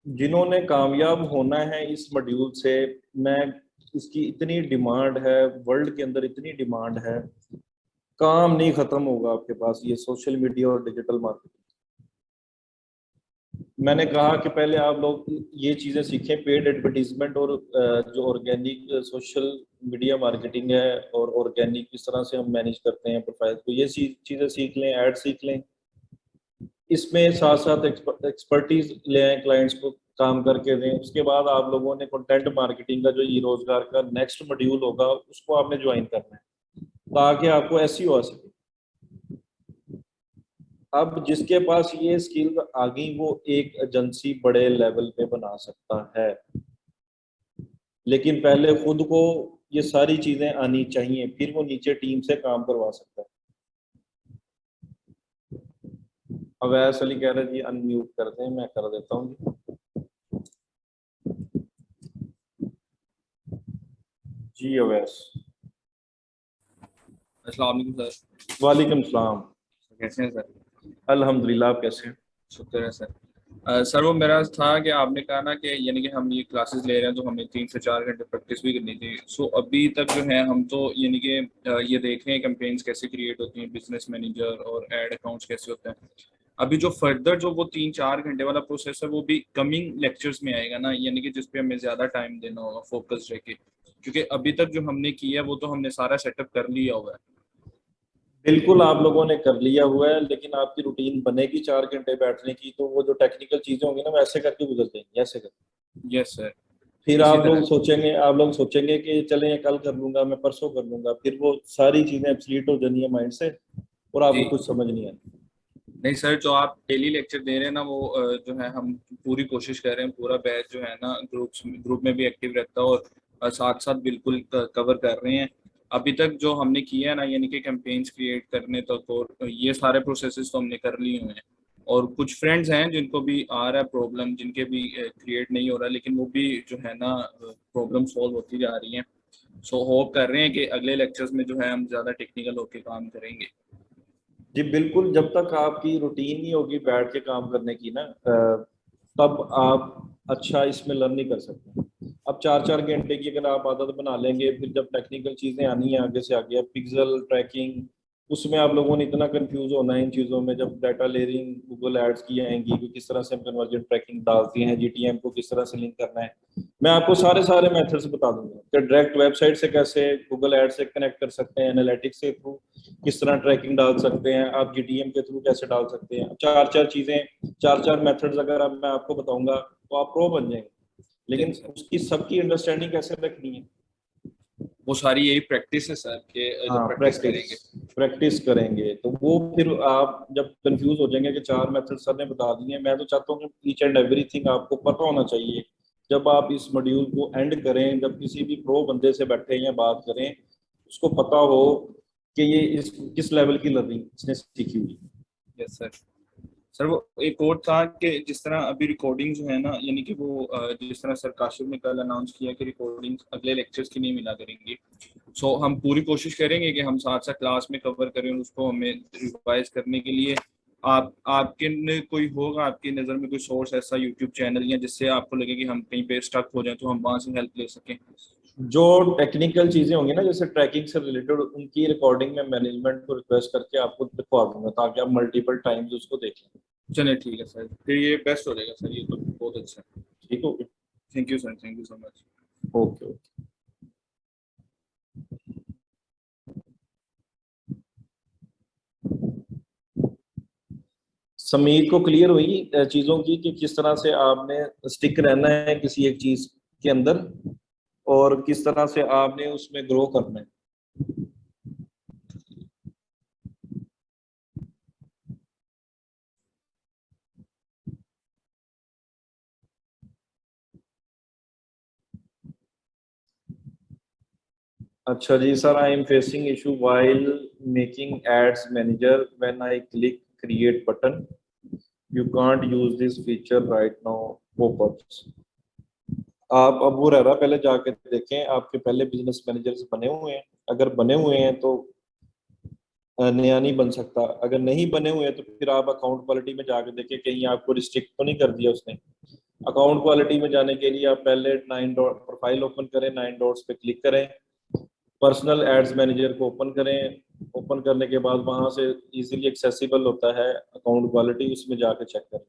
जिन्होंने कामयाब होना है इस मॉड्यूल से, मैं इसकी इतनी डिमांड है, वर्ल्ड के अंदर इतनी डिमांड है, काम नहीं खत्म होगा आपके पास ये सोशल मीडिया और डिजिटल मार्केटिंग। मैंने कहा कि पहले आप लोग ये चीजें सीखें, पेड एडवर्टीजमेंट और जो ऑर्गेनिक सोशल मीडिया मार्केटिंग है और ऑर्गेनिक किस तरह से हम मैनेज करते हैं प्रोफाइल को, ये चीजें सीख लें, ऐड सीख लें। इसमें साथ साथ एक्सपर्टीज ले आए, क्लाइंट्स को काम करके दें। उसके बाद आप लोगों ने कंटेंट मार्केटिंग का जो ई रोजगार का नेक्स्ट मॉड्यूल होगा उसको आपने ज्वाइन करना है ताकि आपको एसईओ आ सके। अब जिसके पास ये स्किल आ गई वो एक एजेंसी बड़े लेवल पे बना सकता है, लेकिन पहले खुद को ये सारी चीजें आनी चाहिए, फिर वो नीचे टीम से काम करवा सकता है। अवैस अली कह रहे जी अनम्यूट कर दें, मैं कर देता हूँ जी अवैस। अस्सलाम वालेकुम सर। वालेकुम सलाम। कैसे हैं सर? अल्हम्दुलिल्लाह, आप कैसे हैं? शुक्र है सर। सर वो मेरा था कि आपने कहा ना कि यानी कि हम ये क्लासेस ले रहे हैं तो हमें 3 से 4 घंटे प्रैक्टिस भी करनी थी। सो अभी तक जो है हम तो यानी कि ये देख रहे हैं कैंपेन्स कैसे क्रिएट होती हैं, बिजनेस मैनेजर और एड अकाउंट्स कैसे होते हैं। अभी जो फर्दर जो वो 3-4 घंटे वाला प्रोसेस है वो भी कमिंग लेक्चर्स में आएगा ना, यानी कि जिसपे हमें ज़्यादा टाइम देना होगा फोकस रह के, क्योंकि अभी तक जो हमने किया वो तो हमने सारा सेटअप कर लिया हुआ है। बिल्कुल आप लोगों ने कर लिया हुआ है, लेकिन आपकी रूटीन बनेगी 4 घंटे बैठने की, तो वो जो टेक्निकल चीजें होंगी ना वो ऐसे करके गुजर जाएंगी, ऐसे करके। Yes sir. फिर इसी तरह आप लोग सोचेंगे कि चलें कल कर लूंगा, मैं परसों कर लूंगा, फिर वो सारी चीजें एब्सलीट हो जानी है माइंड से और आपको जी। कुछ समझ नहीं आती। नहीं सर, जो आप डेली लेक्चर दे रहे हैं ना वो जो है हम पूरी कोशिश कर रहे हैं, पूरा बैच जो है ना ग्रुप में भी एक्टिव रहता है और साथ साथ बिल्कुल कवर कर रहे हैं। अभी तक जो हमने किया है ना, यानी कि कैंपेन्स क्रिएट करने तक और ये सारे प्रोसेसेस तो हमने कर लिए हुए हैं। और कुछ फ्रेंड्स हैं जिनको भी आ रहा है प्रॉब्लम, जिनके भी क्रिएट नहीं हो रहा, लेकिन वो भी जो है ना प्रॉब्लम सॉल्व होती जा रही हैं। सो होप कर रहे हैं कि अगले लेक्चर्स में जो है हम ज़्यादा टेक्निकल होकर काम करेंगे। जी बिल्कुल, जब तक आपकी रूटीन नहीं होगी बैठ के काम करने की ना, तब आप अच्छा इसमें लर्न नहीं कर सकते। अब 4-4 घंटे की अगर आप आदत बना लेंगे, फिर जब टेक्निकल चीजें आनी है आगे से आगे, पिक्सल ट्रैकिंग, उसमें आप लोगों ने इतना कंफ्यूज होना है इन चीजों में। जब डाटा लेयरिंग गूगल एड्स की आएंगी कि किस तरह से हम कन्वर्जन ट्रैकिंग डालती हैं, जीटीएम को किस तरह से लिंक करना है, मैं आपको सारे सारे मेथड्स बता दूंगा कि डायरेक्ट वेबसाइट से कैसे गूगल एड से कनेक्ट कर सकते हैं, एनालिटिक्स के थ्रू किस तरह ट्रैकिंग डाल सकते हैं, आप जीटीएम के थ्रू कैसे डाल सकते हैं। चार चार चीजें, चार चार मेथड्स अगर अब मैं आपको बताऊंगा तो आप प्रो बन जाएंगे, लेकिन यस सर। उसकी सबकी अंडरस्टैंडिंग कैसे रखनी है। वो सारी यही प्रैक्टिस है सर कि जब हाँ, प्रैक्टिस प्रैक्टिस करेंगे। प्रैक्टिस करेंगे तो वो फिर आप जब कंफ्यूज हो जाएंगे कि चार मेथड सर ने बता दिए, मैं तो चाहता हूँ कि ईच एंड एवरीथिंग आपको पता होना चाहिए जब आप इस मॉड्यूल को एंड करें। जब किसी भी प्रो बंदे से बैठे या बात करें, उसको पता हो कि ये इस किस लेवल की लर्निंग इसने सीखी हुई। Yes sir. सर वो एक और था कि जिस तरह अभी रिकॉर्डिंग जो है ना, यानी कि वो जिस तरह सर काशिफ ने कल अनाउंस किया कि रिकॉर्डिंग अगले लेक्चर्स की नहीं मिला करेंगी। सो हम पूरी कोशिश करेंगे कि हम साथ साथ क्लास में कवर करें और उसको हमें रिवाइज करने के लिए आपके कोई होगा आपकी नज़र में कोई सोर्स ऐसा यूट्यूब चैनल या जिससे आपको लगे कि हम कहीं पे स्टक हो जाए तो हम वहाँ से हेल्प ले सकें। जो टेक्निकल चीजें होंगी ना जैसे ट्रैकिंग से रिलेटेड, उनकी रिकॉर्डिंग में मैनेजमेंट को रिक्वेस्ट करके आपको दिखवा दूंगा ताकि आप मल्टीपल टाइम्स उसको देखें। चलिए ठीक है सर, फिर ये बेस्ट हो जाएगा सर, ये तो बहुत अच्छा है। ठीक हो गया। Thank you sir, thank you so much. Okay okay. Sameer को क्लियर हुई चीजों की कि किस तरह से आपने स्टिक रहना है किसी एक चीज के अंदर और किस तरह से आपने उसमें ग्रो करना है। अच्छा जी sir, I am facing issue while making ads manager when I click create button, you can't use this feature right now, popups. आप अब वो रह रहा, पहले जाके देखें आपके पहले बिजनेस मैनेजर्स बने हुए हैं, अगर बने हुए हैं तो नया नहीं बन सकता, अगर नहीं बने हुए हैं तो फिर आप अकाउंट क्वालिटी में जाके देखें कहीं आपको रिस्ट्रिक्ट तो नहीं कर दिया उसने। अकाउंट क्वालिटी में जाने के लिए आप पहले 9 डॉट प्रोफाइल ओपन करें, 9 डॉट्स पे क्लिक करें, पर्सनल एड्स मैनेजर को ओपन करें। ओपन करने के बाद वहां से इजीली एक्सेसिबल होता है अकाउंट क्वालिटी, उसमें जाके चेक करें।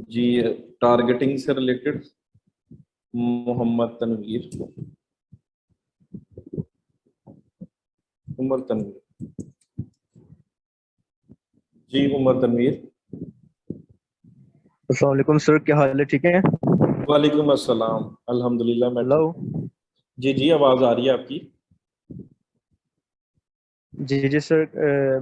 जी, टारगेटिंग से रिलेटेड मोहम्मद तनवीर, उमर तनवीर। जी उमर तनवीर। अस्सलाम वालेकुम सर, क्या हाल है? ठीक है। वालेकुम अस्सलाम, अल्हम्दुलिल्लाह मैं हेलो। ठीक हूँ। जी जी, आवाज आ रही है आपकी। जी जी सर,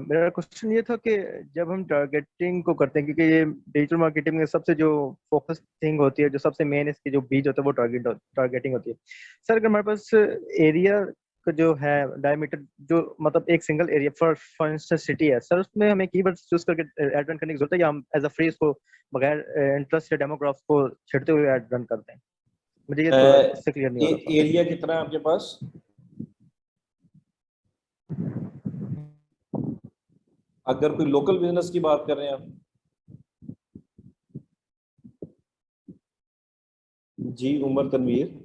मेरा क्वेश्चन ये था कि जब हम टारगेटिंग को करते हैं, क्योंकि ये डिजिटल मार्केटिंग में सबसे जो फोकस थिंग होती है, जो सबसे मेन इसकी जो बीज होता है वो टारगेटिंग होती है। सर अगर हमारे पास एरिया का जो है डायमीटर, जो मतलब एक single area for instance city है सर, उसमें हमें कीवर्ड्स चूज करके ऐड रन करने की जरूरत है, या हम एज अ फ्री इसको बगैर इंटरेस्ट या डेमोग्राफ को छेड़ते हुए ऐड रन करते हैं? मुझे ये थोड़ा इससे क्लियर नहीं हो रहा था। एरिया कितना है आपके पास? अगर कोई लोकल बिजनेस की बात कर रहे हैं आप? जी उमर तनवीर।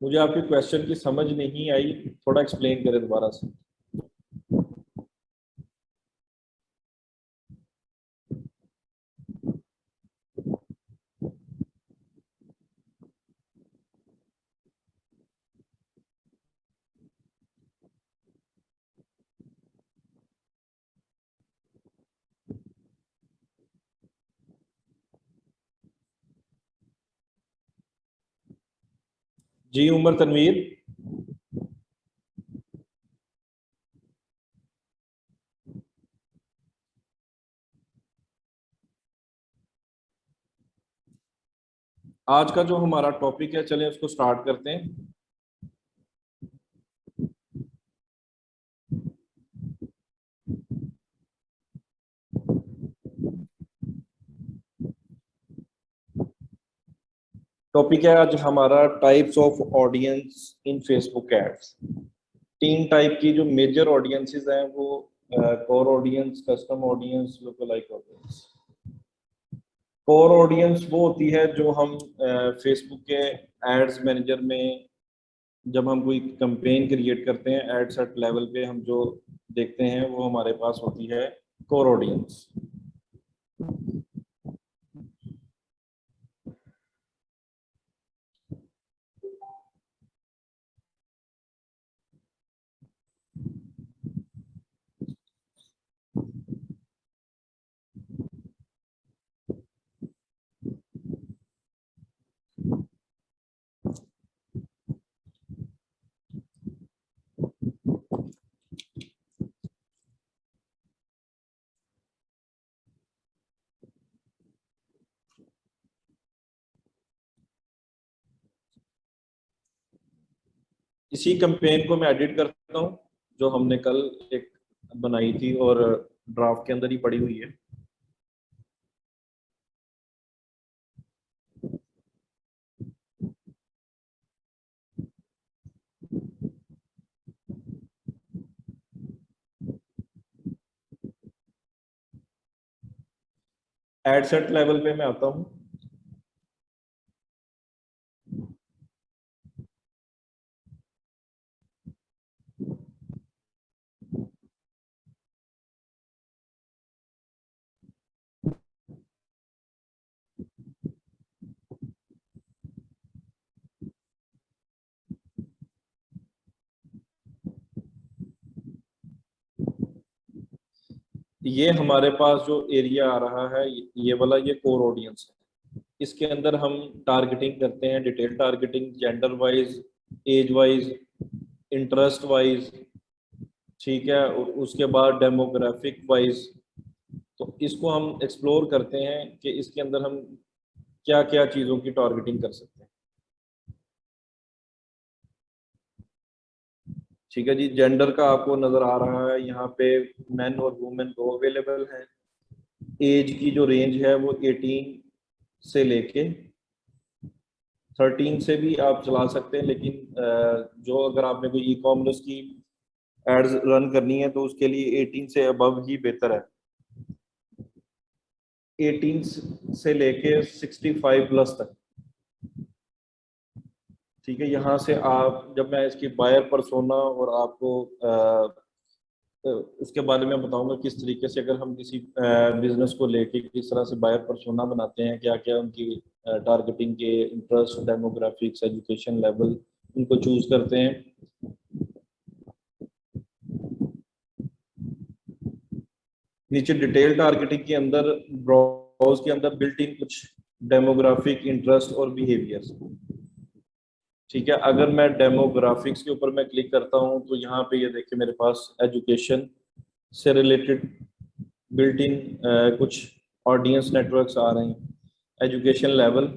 मुझे आपके क्वेश्चन की समझ नहीं आई, थोड़ा एक्सप्लेन करें दोबारा से। जी उमर तनवीर। आज का जो हमारा टॉपिक है, चलें उसको स्टार्ट करते हैं। टॉपिक है आज हमारा types of audience in Facebook ads. तीन टाइप की जो मेजर ऑडियंसेस हैं वो core audience, custom audience, lookalike audience. Core audience वो होती है जो हम फेसबुक के एड्स मैनेजर में जब हम कोई कैंपेन क्रिएट करते हैं एड सेट लेवल पे, हम जो देखते हैं वो हमारे पास होती है कोर ऑडियंस। इसी कैंपेन को मैं एडिट करता हूँ, जो हमने कल एक बनाई थी और ड्राफ्ट के अंदर ही पड़ी हुई है। एड सेट लेवल पे मैं आता हूँ। ये हमारे पास जो एरिया आ रहा है, ये वाला, ये कोर ऑडियंस है। इसके अंदर हम टारगेटिंग करते हैं, detail targeting, gender wise, age wise, interest wise, ठीक है, और उसके बाद डेमोग्राफिक वाइज। तो इसको हम एक्सप्लोर करते हैं कि इसके अंदर हम क्या क्या चीज़ों की टारगेटिंग कर सकते हैं। ठीक है जी, जेंडर का आपको नज़र आ रहा है यहाँ पे, मेन और वुमेन दो अवेलेबल हैं। एज की जो रेंज है वो 18 से लेके 13 से भी आप चला सकते हैं, लेकिन जो अगर आपने कोई ई कॉमर्स की एड्स रन करनी है तो उसके लिए 18 से अबव ही बेहतर है। 18 से लेके 65 प्लस तक। ठीक है, यहाँ से आप, जब मैं इसकी बायर परसोना और आपको उसके बारे में बताऊंगा किस तरीके से अगर हम किसी बिजनेस को लेके किस तरह से बायर परसोना बनाते हैं, क्या क्या उनकी टारगेटिंग के इंटरेस्ट, डेमोग्राफिक्स, एजुकेशन लेवल उनको चूज करते हैं। नीचे डिटेल टारगेटिंग के अंदर ब्राउज के अंदर बिल्ट इन कुछ डेमोग्राफिक इंटरेस्ट और बिहेवियर्स। ठीक है, अगर मैं डेमोग्राफिक्स के ऊपर मैं क्लिक करता हूं तो यहाँ पे ये देखिए मेरे पास एजुकेशन से रिलेटेड बिल्ट इन कुछ ऑडियंस नेटवर्क्स आ रहे हैं। एजुकेशन लेवल,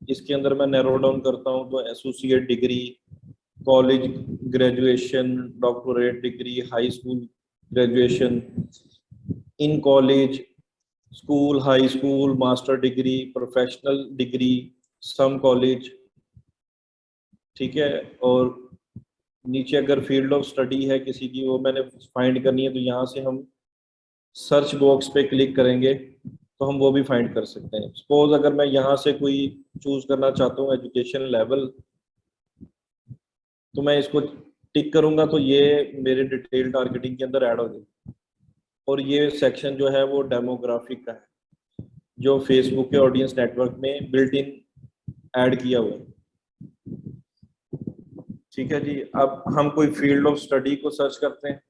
इसके अंदर मैं नैरो डाउन करता हूं तो associate degree, college graduation, doctorate degree, high school graduation, in college, school, high school, master degree, professional degree, some college. ठीक है, और नीचे अगर फील्ड ऑफ स्टडी है किसी की, वो मैंने फाइंड करनी है तो यहाँ से हम सर्च बॉक्स पे क्लिक करेंगे तो हम वो भी फाइंड कर सकते हैं। सपोज अगर मैं यहाँ से कोई चूज करना चाहता हूँ एजुकेशन लेवल, तो मैं इसको टिक करूंगा तो ये मेरे डिटेल टारगेटिंग के अंदर ऐड हो जाएगी। और ये सेक्शन जो है वो डेमोग्राफिक का है, जो फेसबुक के ऑडियंस नेटवर्क में बिल्ट इन ऐड किया हुआ है। ठीक है जी, अब हम कोई फील्ड ऑफ स्टडी को सर्च करते हैं।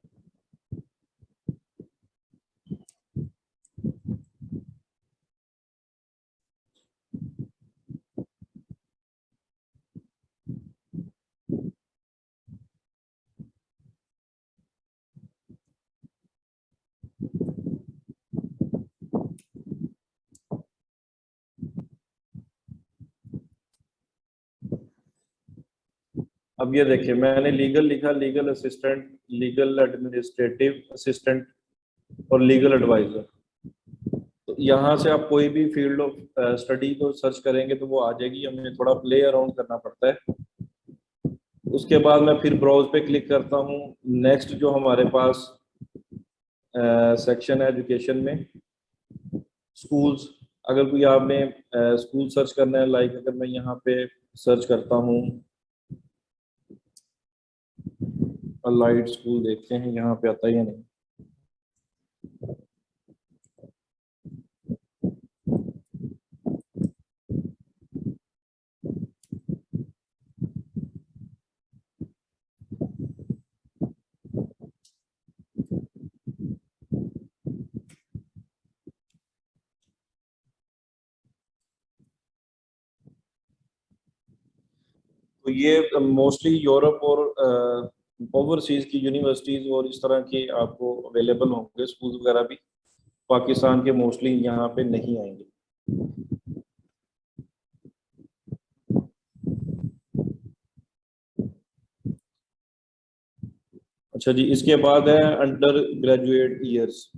अब ये देखिए मैंने लीगल लिखा, legal assistant, legal administrative assistant और लीगल एडवाइजर। तो यहाँ से आप कोई भी फील्ड ऑफ स्टडी को सर्च करेंगे तो वो आ जाएगी, हमें थोड़ा प्ले अराउंड करना पड़ता है। उसके बाद मैं फिर ब्राउज पे क्लिक करता हूँ। नेक्स्ट जो हमारे पास सेक्शन है एजुकेशन में, स्कूल्स। अगर कोई आपने स्कूल सर्च करना है, लाइक अगर मैं यहाँ पे सर्च करता हूँ अलाइड स्कूल, देखते हैं यहाँ पे आता है या नहीं। तो ये मोस्टली यूरोप और ओवरसीज की यूनिवर्सिटीज और इस तरह के आपको अवेलेबल होंगे स्कूल वगैरह भी। पाकिस्तान के मोस्टली यहाँ पे नहीं आएंगे। अच्छा जी, इसके बाद है अंडर ग्रेजुएट ईयर्स।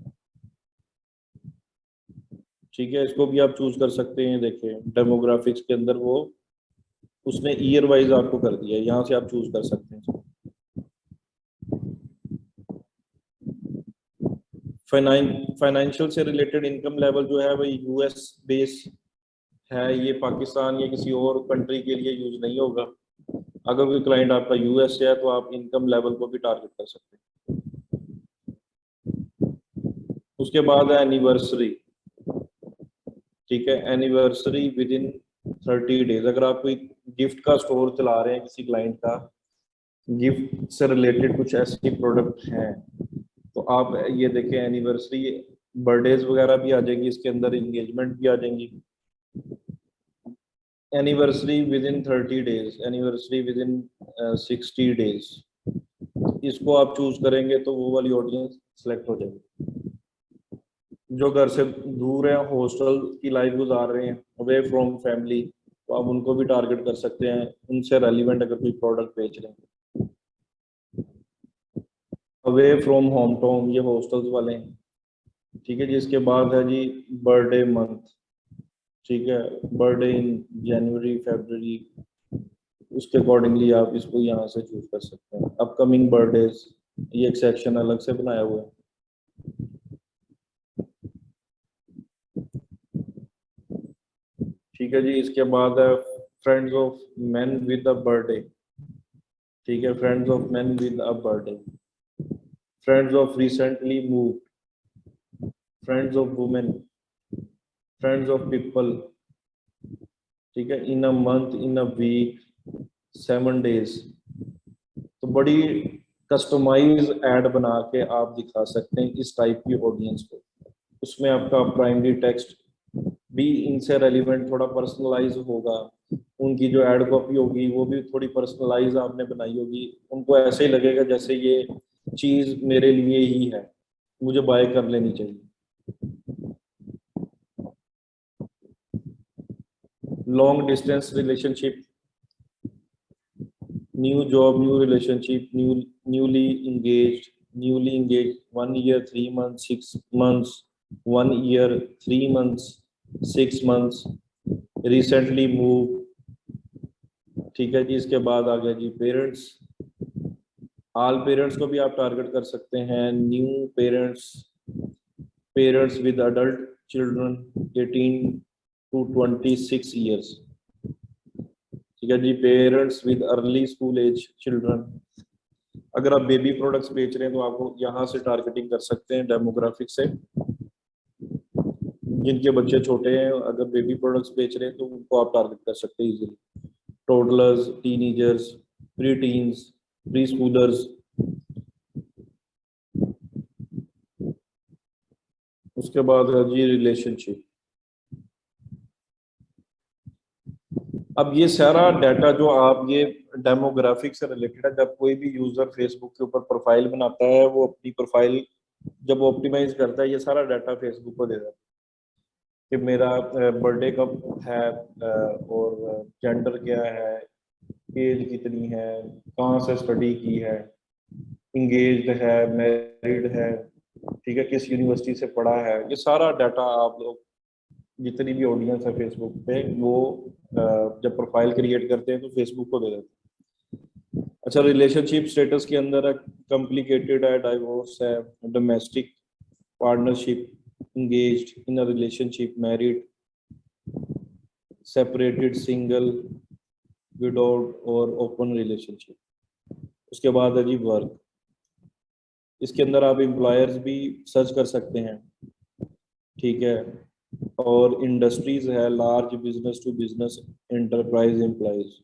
ठीक है, इसको भी आप चूज कर सकते हैं। देखिए डेमोग्राफिक्स के अंदर वो उसने ईयर वाइज आपको कर दिया है, यहाँ से आप चूज कर सकते हैं। फाइनेंशियल से रिलेटेड इनकम लेवल जो है वो यूएस बेस है, ये पाकिस्तान या किसी और कंट्री के लिए यूज नहीं होगा। अगर कोई क्लाइंट आपका यूएस से है तो आप इनकम लेवल को भी टारगेट कर सकते हैं। उसके बाद है एनिवर्सरी। ठीक है, एनिवर्सरी विद इन 30 डेज। अगर आप कोई गिफ्ट का स्टोर चला रहे हैं, किसी क्लाइंट का गिफ्ट से रिलेटेड कुछ ऐसे प्रोडक्ट हैं, तो आप ये देखें एनिवर्सरी, बर्थडेज वगैरह भी आ जाएंगी इसके अंदर, एंगेजमेंट भी आ जाएंगी। Anniversary with in 30 days, anniversary with in 60 days, इसको आप चूज करेंगे तो वो वाली ऑडियंस सेलेक्ट हो जाएगी। जो घर से दूर है, हॉस्टल की लाइफ गुजार रहे हैं, अवे फ्रॉम फैमिली, तो आप उनको भी टारगेट कर सकते हैं, उनसे रेलिवेंट अगर कोई प्रोडक्ट बेच रहे हैं। अवे फ्रॉम होम टाउन, ये हॉस्टल्स वाले हैं। ठीक है जी, इसके बाद है जी बर्थडे मंथ। ठीक है, बर्थडे इन जनवरी, फरवरी, उसके अकॉर्डिंगली आप इसको यहाँ से चूज कर सकते हैं। अपकमिंग बर्थडेज, ये एक सेक्शन अलग से बनाया हुआ है। ठीक है जी, इसके बाद है friends of man with a birthday. ठीक है, friends of man with a birthday, friends of recently move, friends of women, friends of people. ठीक है, in a month, in a week, 7 days। तो बड़ी कस्टमाइज ऐड बना के आप दिखा सकते हैं इस टाइप की ऑडियंस को। उसमें आपका प्राइमरी टेक्स्ट भी इनसे रेलिवेंट थोड़ा पर्सनलाइज होगा, उनकी जो एड कॉपी होगी वो भी थोड़ी पर्सनलाइज आपने बनाई होगी, उनको ऐसे ही लगेगा जैसे ये चीज मेरे लिए ही है, मुझे बाय कर लेनी चाहिए। Long distance relationship, new job, new relationship, newly engaged, 1 year 3 months, 6 months, 1 year 3 months, 6 months, recently moved। ठीक है जी, इसके बाद आ गया जी पेरेंट्स। ऑल पेरेंट्स को भी आप टारगेट कर सकते हैं, new parents, parents with adult children 18 to 26 years। ठीक है जी, parents with early school age children. अगर आप बेबी प्रोडक्ट्स बेच रहे हैं तो आपको यहाँ से टारगेटिंग कर सकते हैं डेमोग्राफिक से, जिनके बच्चे छोटे हैं अगर बेबी प्रोडक्ट्स बेच रहे हैं तो उनको आप टारगेट कर सकते हैं easily. Toddlers, teenagers, pre teens, pre schoolers. उसके बाद है जी रिलेशनशिप। अब ये सारा डाटा जो आप ये डेमोग्राफिक से रिलेटेड है, जब कोई भी यूजर फेसबुक के ऊपर प्रोफाइल बनाता है, वो अपनी प्रोफाइल जब वो ऑप्टिमाइज करता है, ये सारा डाटा फेसबुक को दे देता है कि मेरा बर्थडे कब है, और जेंडर क्या है, एज कितनी है, कहाँ से स्टडी की है, इंगेज्ड है, मैरिड है, ठीक है, किस यूनिवर्सिटी से पढ़ा है। ये सारा डाटा आप लोग, जितनी भी ऑडियंस है फेसबुक पे, वो जब प्रोफाइल क्रिएट करते हैं तो फेसबुक को दे देते हैं। अच्छा, रिलेशनशिप स्टेटस के अंदर है कॉम्प्लिकेटेड है, डाइवोर्स है, domestic, partnership, engaged, in a relationship, married, separated, single, widowed और open relationship। उसके बाद है जी वर्क। इसके अंदर आप एम्प्लॉयर्स भी सर्च कर सकते हैं, ठीक है, और इंडस्ट्रीज है, large business to business enterprise employees.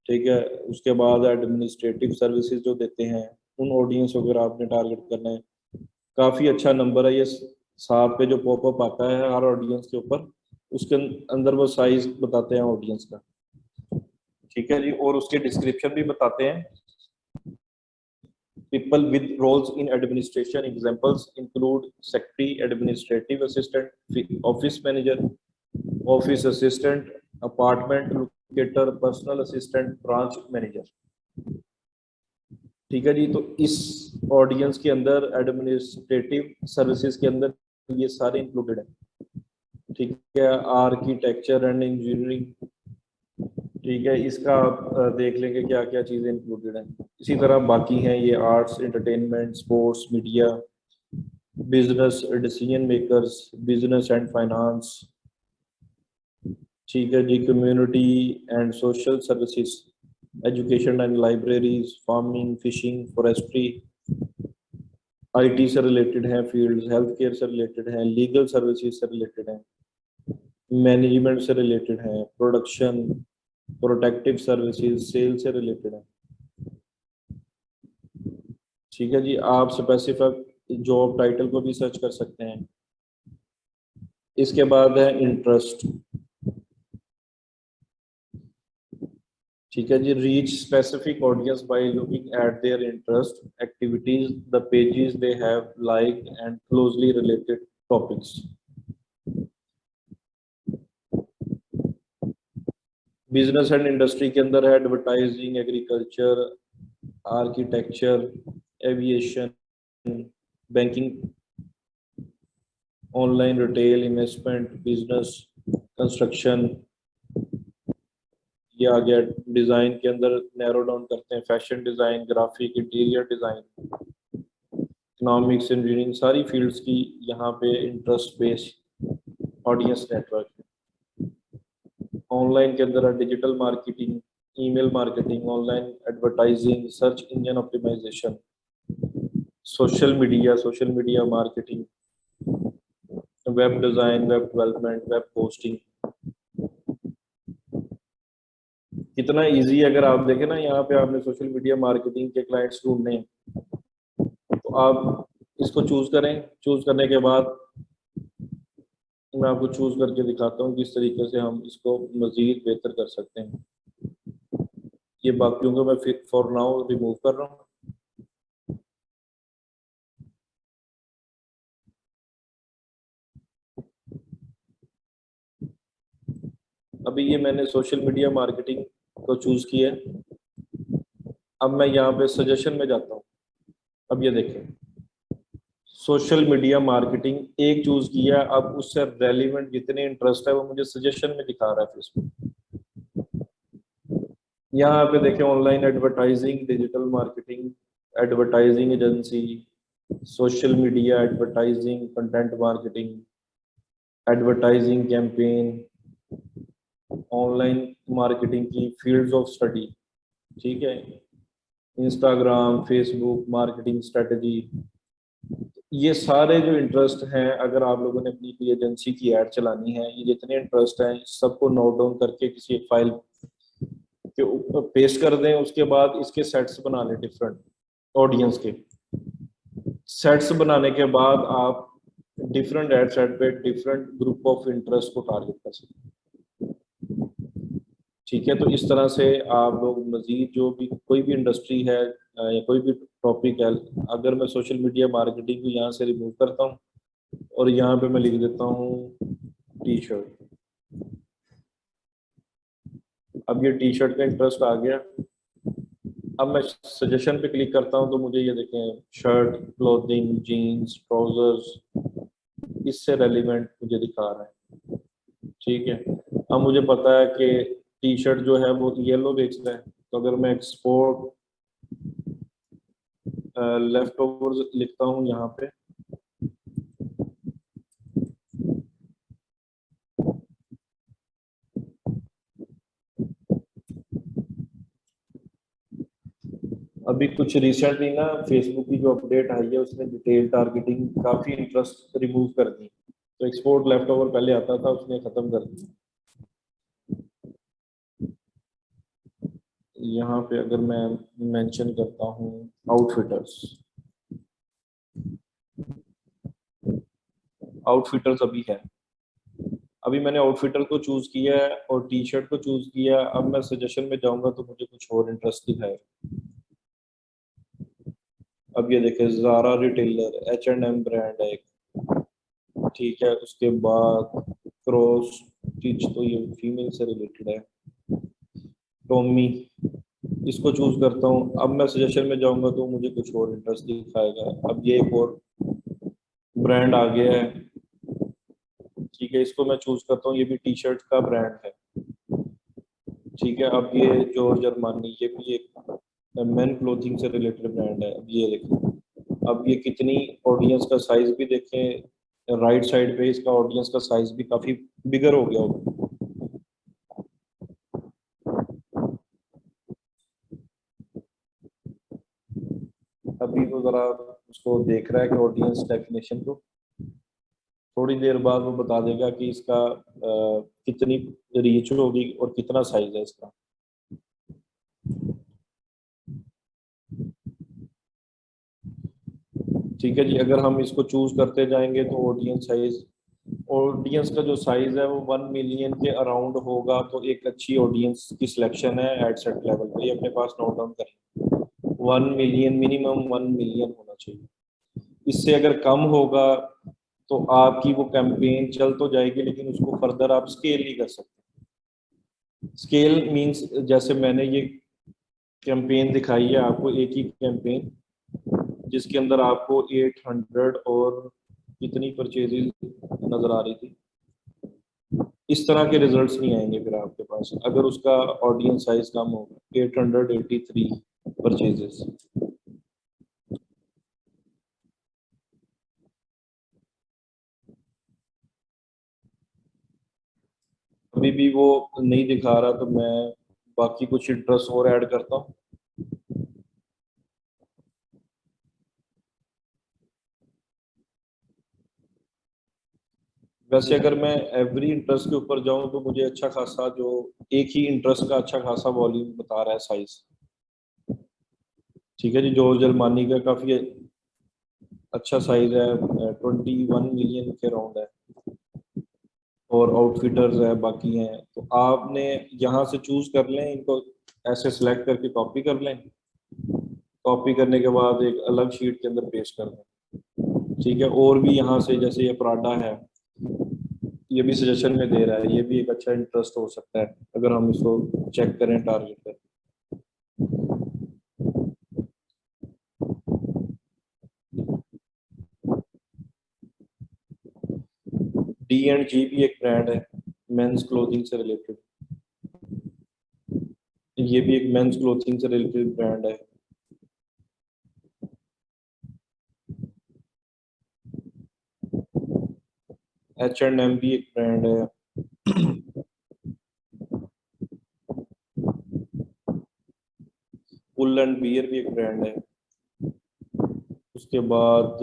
ठीक है, उसके बाद एडमिनिस्ट्रेटिव सर्विसेज जो देते हैं, उन ऑडियंस को अगर आपने टारगेट करना है, काफ़ी अच्छा नंबर है ये। साथ पे जो पॉपअप आता है हर ऑडियंस के ऊपर, उसके अंदर वो साइज बताते हैं ऑडियंस का। ठीक है जी, और उसके डिस्क्रिप्शन भी बताते हैं। People with roles in administration, examples include secretary, administrative assistant, office manager, office assistant, apartment locator, personal assistant, branch manager. ठीक है जी, तो इस ऑडियंस के अंदर एडमिनिस्ट्रेटिव सर्विसेज के अंदर ये सारे इंक्लूडेड है। ठीक है, आर्किटेक्चर एंड इंजीनियरिंग। ठीक है, इसका आप देख लेंगे क्या क्या चीजें इंक्लूडेड हैं। इसी तरह बाकी हैं ये arts, entertainment, sports, media, business, decision makers, business and finance. ठीक है जी, community and social services, education and libraries, farming, fishing, forestry, IT से रिलेटेड है फील्ड्स, हेल्थ केयर से रिलेटेड है, लीगल सर्विसेज से रिलेटेड है, मैनेजमेंट से रिलेटेड है, प्रोडक्शन, प्रोटेक्टिव सर्विसेज, सेल से रिलेटेड है। ठीक है जी, आप स्पेसिफिक जॉब टाइटल को भी सर्च कर सकते हैं। इसके बाद है इंटरेस्ट। ठीक है जी, reach specific audience by looking at their interest, activities, the pages they have like and closely related topics. Business and industry के अंदर है advertising, agriculture, architecture, aviation, banking, online retail, investment, business, construction, ये आ गया। Design के अंदर narrow down करते हैं, fashion design, graphic, interior design, economics, engineering, सारी फील्ड्स की यहाँ पे इंटरेस्ट बेस्ड ऑडियंस नेटवर्क है। ऑनलाइन के अंदर digital marketing, email marketing, online advertising, search engine optimisation, social media marketing, web design, web development, web posting. कितना easy है, अगर आप देखें ना, यहाँ पे आपने सोशल मीडिया मार्केटिंग के क्लाइंट्स ढूंढने हैं, तो आप इसको चूज करें। चूज करने के बाद मैं आपको चूज करके दिखाता हूँ किस तरीके से हम इसको मजीद बेहतर कर सकते हैं। ये बाकियों को मैं फिर फॉर नाउ रिमूव कर रहा हूँ। अभी ये मैंने सोशल मीडिया मार्केटिंग को चूज किया है। अब मैं यहाँ पे सजेशन में जाता हूँ। अब ये देखें, सोशल मीडिया मार्केटिंग एक चूज किया, अब उससे रेलिवेंट जितने इंटरेस्ट है वो मुझे सजेशन में दिखा रहा है फेसबुक। यहाँ पे देखें, online advertising, digital marketing, advertising agency, social media advertising, content marketing, advertising campaign, online marketing की फील्ड्स ऑफ स्टडी, ठीक है, इंस्टाग्राम, फेसबुक मार्केटिंग स्ट्रेटजी। ये सारे जो इंटरेस्ट हैं, अगर आप लोगों ने अपनी कोई एजेंसी की ऐड चलानी है, ये जितने इंटरेस्ट हैं सबको नोट डाउन करके किसी एक फाइल के ऊपर पेस्ट कर दें। उसके बाद इसके सेट्स बना लें, डिफरेंट ऑडियंस के सेट्स बनाने के बाद आप डिफरेंट एड सेट पे डिफरेंट ग्रुप ऑफ इंटरेस्ट को टारगेट कर सकते हैं। ठीक है, तो इस तरह से आप लोग मजीद जो भी कोई भी इंडस्ट्री है या कोई भी टॉपिक है, अगर मैं सोशल मीडिया मार्केटिंग को यहाँ से रिमूव करता हूँ और यहाँ पे मैं लिख देता हूँ टी शर्ट। अब ये टी शर्ट का इंटरेस्ट आ गया। अब मैं सजेशन पे क्लिक करता हूँ तो मुझे ये देखें, शर्ट, क्लोथिंग, जीन्स, ट्राउजर्स, इससे रेलिवेंट मुझे दिखा रहा है। ठीक है, अब मुझे पता है कि टी शर्ट जो है वो येलो बेचता है, तो अगर मैं एक्सपोर्ट लेफ्ट ओवर लिखता हूँ यहाँ पे, अभी कुछ रिसेंटली ना फेसबुक की जो अपडेट आई है उसने डिटेल टारगेटिंग काफी इंटरेस्ट रिमूव कर दी। तो एक्सपोर्ट लेफ्ट ओवर पहले आता था, उसने खत्म कर दिया। यहाँ पे अगर मैं मेंशन करता हूँ आउटफिटर्स, आउटफिटर्स अभी है। अभी मैंने आउटफिटर को चूज किया है और टी शर्ट को चूज किया। अब मैं सजेशन में जाऊंगा तो मुझे कुछ और इंटरेस्ट दिखाएगा। अब ये देखे, ज़ारा रिटेलर, H&M ब्रांड है एक, ठीक है, उसके बाद क्रॉस स्टिच, तो ये फीमेल से रिलेटेड है, टॉमी, इसको चूज करता हूँ। अब मैं सजेशन में जाऊंगा तो मुझे कुछ और इंटरेस्ट दिखाएगा। अब ये एक और ब्रांड आ गया है, ठीक है, इसको मैं चूज करता हूँ, ये भी टी शर्ट का ब्रांड है। ठीक है, अब ये जॉर्ज अरमानी, ये भी एक मेन क्लोथिंग से रिलेटेड ब्रांड है। अब ये देखें, अब ये कितनी ऑडियंस का साइज भी देखें, राइट साइड पे इसका ऑडियंस का साइज भी काफी बिगर हो गया होगा। अभी वो जरा उसको देख रहा है कि ऑडियंस डेफिनेशन को, थोड़ी देर बाद वो बता देगा कि इसका कितनी रीच होगी और कितना साइज है इसका। ठीक है जी, अगर हम इसको चूज करते जाएंगे तो ऑडियंस का जो साइज है वो 1 मिलियन के अराउंड होगा, तो एक अच्छी ऑडियंस की सिलेक्शन है एडसेट लेवल पे। ये अपने पास नोट डाउन करें, 1 मिलियन, मिनिमम 1 मिलियन होना चाहिए। इससे अगर कम होगा तो आपकी वो कैंपेन चल तो जाएगी, लेकिन उसको फर्दर आप स्केल नहीं कर सकते। स्केल मींस, जैसे मैंने ये कैंपेन दिखाई है आपको, एक ही कैंपेन जिसके अंदर आपको 800 और कितनी परचेजेस नजर आ रही थी, इस तरह के रिजल्ट्स नहीं आएंगे फिर आपके पास अगर उसका ऑडियंस साइज कम होगा। 883 परचेजेस। अभी भी वो नहीं दिखा रहा तो मैं बाकी कुछ इंटरेस्ट और ऐड करता हूँ। वैसे अगर मैं एवरी इंटरेस्ट के ऊपर जाऊं तो मुझे अच्छा खासा जो एक ही इंटरेस्ट का अच्छा खासा वॉल्यूम बता रहा है साइज। ठीक है जी, जॉर्ज अरमानी का काफी अच्छा साइज है, 21 मिलियन के राउंड है। और आउटफिटर्स है, बाकी हैं, तो आपने यहाँ से चूज कर लें इनको, ऐसे सिलेक्ट करके कॉपी कर लें। कॉपी करने के बाद एक अलग शीट के अंदर पेस्ट कर दें। ठीक है, और भी यहाँ से जैसे ये पराठा है, ये भी सजेशन में दे रहा है, ये भी एक अच्छा इंटरेस्ट हो सकता है अगर हम इसको चेक करें टारगेट पर। D&G भी एक ब्रांड है मेंस क्लोथिंग से रिलेटेड। ये भी एक मेंस क्लोथिंग से रिलेटेड ब्रांड है। H&M भी एक ब्रांड है। पुल एंड बियर भी एक ब्रांड है। उसके बाद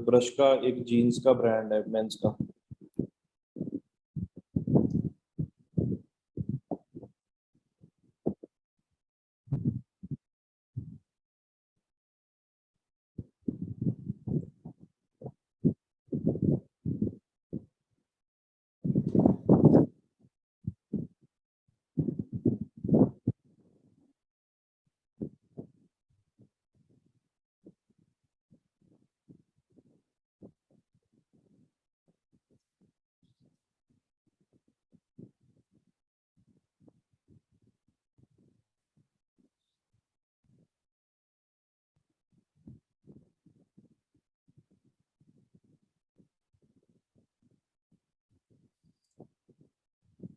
ब्रश का एक जीन्स का ब्रांड है मेंस का।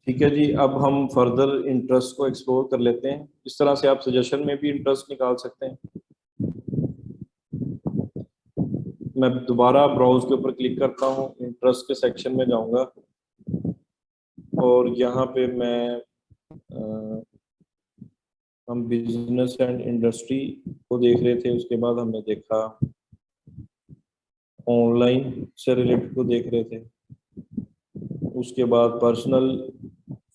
ठीक है जी, अब हम फर्दर इंटरेस्ट को एक्सप्लोर कर लेते हैं। इस तरह से आप सजेशन में भी इंटरेस्ट निकाल सकते हैं। मैं दोबारा ब्राउज के ऊपर क्लिक करता हूँ, इंटरेस्ट के सेक्शन में जाऊंगा और यहाँ पे मैं हम बिजनेस एंड इंडस्ट्री को देख रहे थे, उसके बाद हमने देखा ऑनलाइन से रिलेटेड को देख रहे थे, उसके बाद personal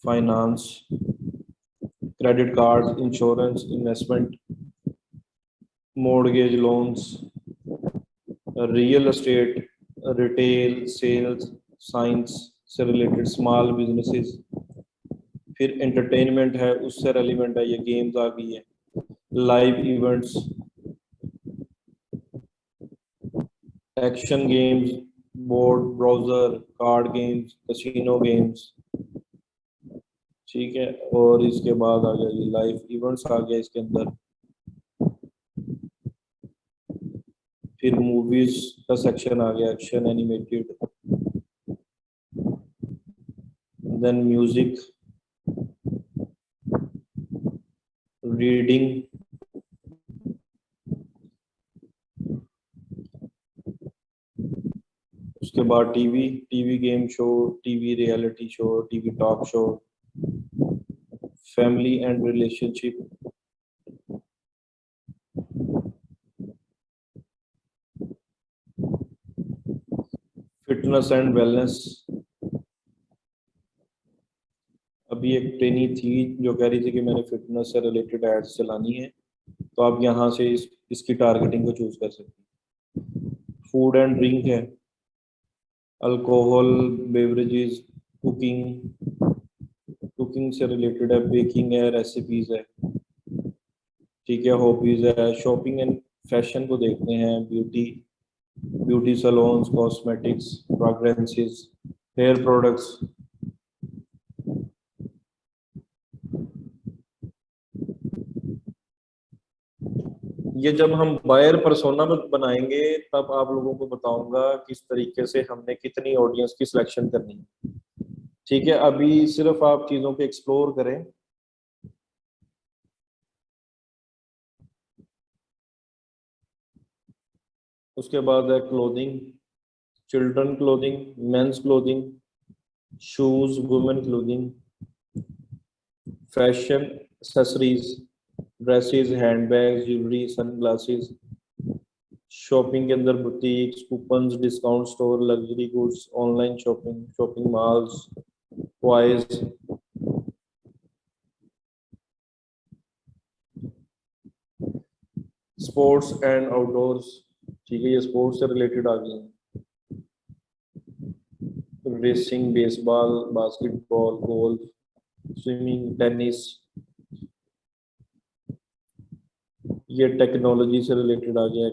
finance, credit card, insurance, investment, mortgage loans, real estate, retail, sales, science से रिलेटेड स्मॉल बिजनेसेस। फिर एंटरटेनमेंट है, उससे रेलिवेंट है, ये गेम्स आ गई है, live events, action games, board browser, card games, casino games. ठीक है, और इसके बाद आ गया ये लाइव इवेंट्स आ गया इसके अंदर। फिर मूवीज का सेक्शन आ गया, action, animated, then music, reading, उसके बाद TV, TV game show, TV reality show, TV talk show, family and relationship, fitness and wellness. अभी एक ट्रेनी थी जो कह रही थी कि मैंने फिटनेस से रिलेटेड एड्स चलानी है, तो आप यहाँ से इसकी टारगेटिंग को चूज कर सकते हैं। फूड एंड ड्रिंक है, अल्कोहल, बेवरेजेस, कुकिंग, कुकिंग से रिलेटेड है, बेकिंग है, रेसिपीज है। ठीक है, हॉबीज है, शॉपिंग एंड फैशन को देखते हैं, beauty, beauty salons, cosmetics, fragrances, hair products. ये जब हम बायर पर्सोना बनाएंगे तब आप लोगों को बताऊंगा किस तरीके से हमने कितनी ऑडियंस की सिलेक्शन करनी है। ठीक है, अभी सिर्फ आप चीज़ों को एक्सप्लोर करें। उसके बाद है clothing, children clothing, men's clothing, shoes, women clothing, fashion accessories, dresses, handbag, jewellery, sunglasses, shopping के अंदर boutiques, coupons, discount store, luxury goods, online shopping, shopping malls, toys, sports and outdoors. ठीक है, ये स्पोर्ट्स से रिलेटेड आ गई, racing, baseball, basketball, golf, swimming, tennis. ये technology से रिलेटेड आ गया।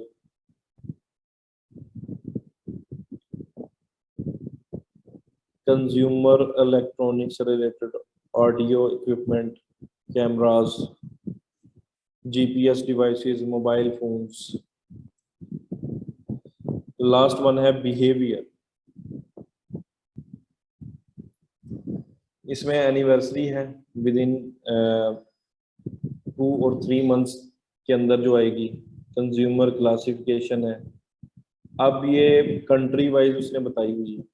कंज्यूमर इलेक्ट्रॉनिक्स से related, audio equipment, cameras, GPS devices, mobile phones. Last one है बिहेवियर। इसमें एनिवर्सरी है विद इन 2 और 3 मंथ्स के अंदर जो आएगी। कंज्यूमर क्लासिफिकेशन है। अब ये कंट्री वाइज उसने बताई हुई है।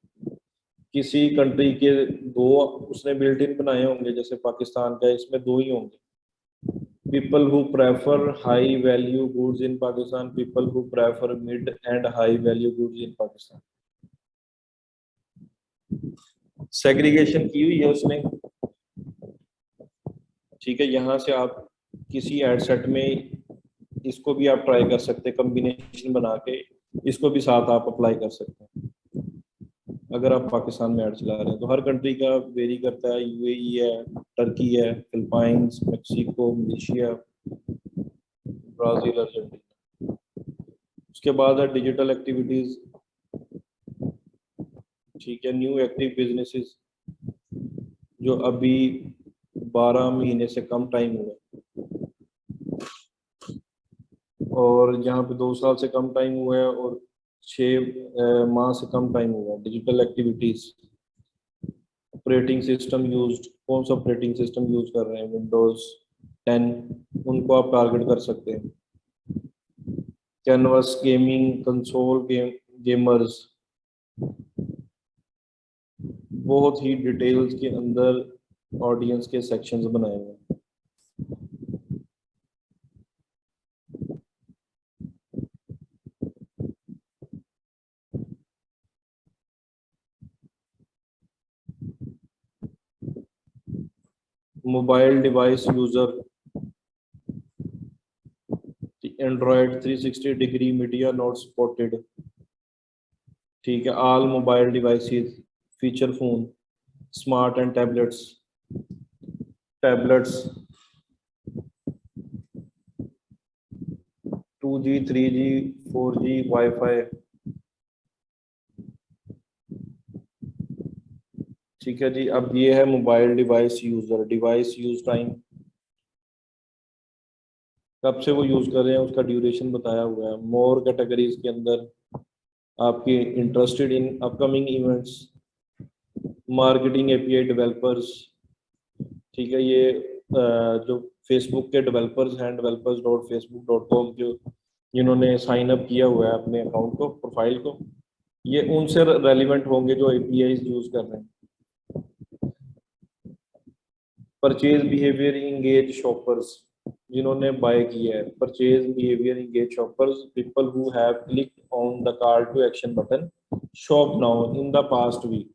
किसी कंट्री के 2 उसने बिल्ट इन बनाए होंगे, जैसे पाकिस्तान का, इसमें 2 ही होंगे। People who prefer high value goods in Pakistan, people who prefer mid and high value goods in Pakistan. Segregation की हुई है उसने। ठीक है, यहाँ से आप किसी एड सेट में इसको भी आप ट्राई कर सकते हैं, कॉम्बिनेशन बना के इसको भी साथ आप अप्लाई कर सकते हैं अगर आप पाकिस्तान में ऐड चला रहे हैं। तो हर कंट्री का वेरी करता है। यूएई है, टर्की है, Philippines, Mexico, Malaysia, Brazil, Argentina. उसके बाद है डिजिटल एक्टिविटीज। ठीक है, न्यू एक्टिव बिजनेसेस जो अभी 12 महीने से कम टाइम हुआ, और जहाँ पे 2 साल से कम टाइम हुआ है और 6 माह से कम टाइम हुआ है। Digital activities, operating system used, कौन सा ऑपरेटिंग सिस्टम यूज कर रहे हैं, विंडोज 10, उनको आप टारगेट कर सकते हैं। कैनवस, गेमिंग कंसोल, गेमर्स, बहुत ही डिटेल्स के अंदर ऑडियंस के सेक्शंस बनाए हुए हैं। Mobile device user, Android 360 degree media not supported. ठीक है, all mobile devices, feature phone, smart and tablets 2G 3G 4G wifi. ठीक है जी, अब ये है mobile device user. Device use time, कब से वो यूज कर रहे हैं, उसका ड्यूरेशन बताया हुआ है। मोर कैटेगरीज के अंदर आपकी interested in upcoming events, marketing API developers. ठीक है, ये जो फेसबुक के डेवलपर्स हैं, developers.facebook.com, जो जिन्होंने साइन अप किया हुआ है अपने अकाउंट को, प्रोफाइल को, ये उनसे रेलिवेंट होंगे जो एपीआई यूज कर रहे हैं। परचेज बिहेवियर इंगेज शॉपर्स, जिन्होंने बाय किया है। Purchase behaviour engage shoppers, people who have clicked on the call to action button shop now in the past week,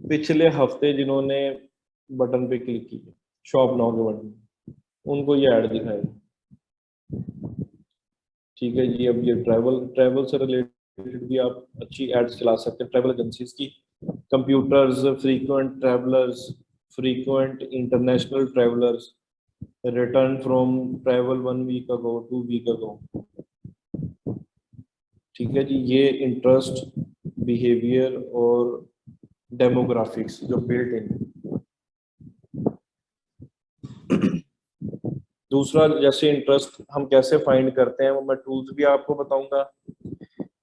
पिछले हफ्ते जिन्होंने बटन पे क्लिक किया, शॉप नाउ के बटन, उनको ये ऐड दिखाएगा। ठीक है जी, अब ये ट्रैवल से रिलेटेड भी आप अच्छी एड्स चला सकते हैं, ट्रैवल एजेंसीज की। Computers, frequent travellers, frequent international travellers, return from travel 1 week ago, 2 week ago. ठीक है जी, ये इंटरेस्ट, बिहेवियर और डेमोग्राफिक्स जो बिल्ट इन। दूसरा, जैसे इंटरेस्ट हम कैसे फाइंड करते हैं, वो मैं टूल्स भी आपको बताऊंगा।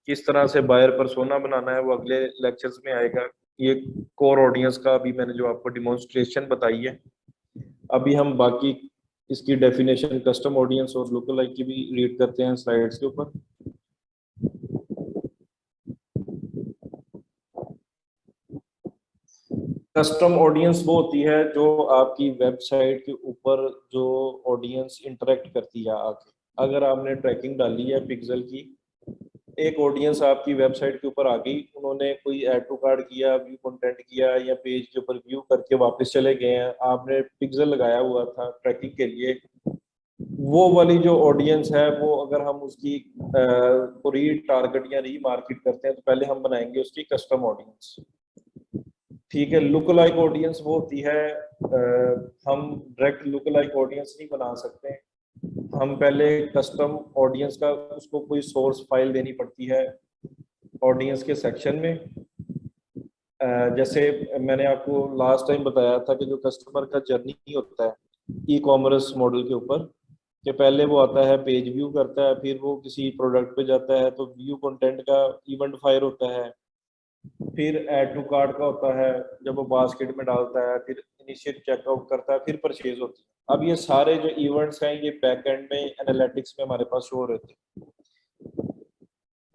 किस तरह से बायर पर्सोना बनाना है, वो अगले लेक्चर्स में आएगा। ये कोर ऑडियंस का अभी मैंने जो आपको डिमॉन्स्ट्रेशन बताई है। अभी हम बाकी इसकी डेफिनेशन कस्टम ऑडियंस और लुक लाइक की भी रीड करते हैं स्लाइड्स के ऊपर। कस्टम ऑडियंस वो होती है जो आपकी वेबसाइट के ऊपर जो ऑडियंस इंटरेक्ट करती है आके। अगर आपने ट्रैकिंग डाली है पिक्सल की, एक ऑडियंस आपकी वेबसाइट के ऊपर आ गई, उन्होंने कोई ऐड टू कार्ड किया, व्यू कंटेंट किया, या पेज के ऊपर व्यू करके वापस चले गए हैं, आपने पिक्सल लगाया हुआ था ट्रैकिंग के लिए, वो वाली जो ऑडियंस है वो अगर हम उसकी री टारगेट या री मार्केट करते हैं तो पहले हम बनाएंगे उसकी कस्टम ऑडियंस। ठीक है, लुक लाइक ऑडियंस वो होती है, हम डायरेक्ट लुक लाइक ऑडियंस नहीं बना सकते, हम पहले कस्टम ऑडियंस का उसको कोई सोर्स फाइल देनी पड़ती है ऑडियंस के सेक्शन में। जैसे मैंने आपको लास्ट टाइम बताया था कि जो कस्टमर का जर्नी होता है ई कॉमर्स मॉडल के ऊपर, कि पहले वो आता है पेज व्यू करता है, फिर वो किसी प्रोडक्ट पे जाता है तो व्यू कंटेंट का इवेंट फायर होता है, फिर ऐड टू कार्ट का होता है जब वो बास्केट में डालता है, फिर इनिशिएट चेकआउट करता है, फिर परचेज होती है। अब ये सारे जो इवेंट्स हैं ये बैक एंड में एनालिटिक्स में हमारे पास शो रहते हैं।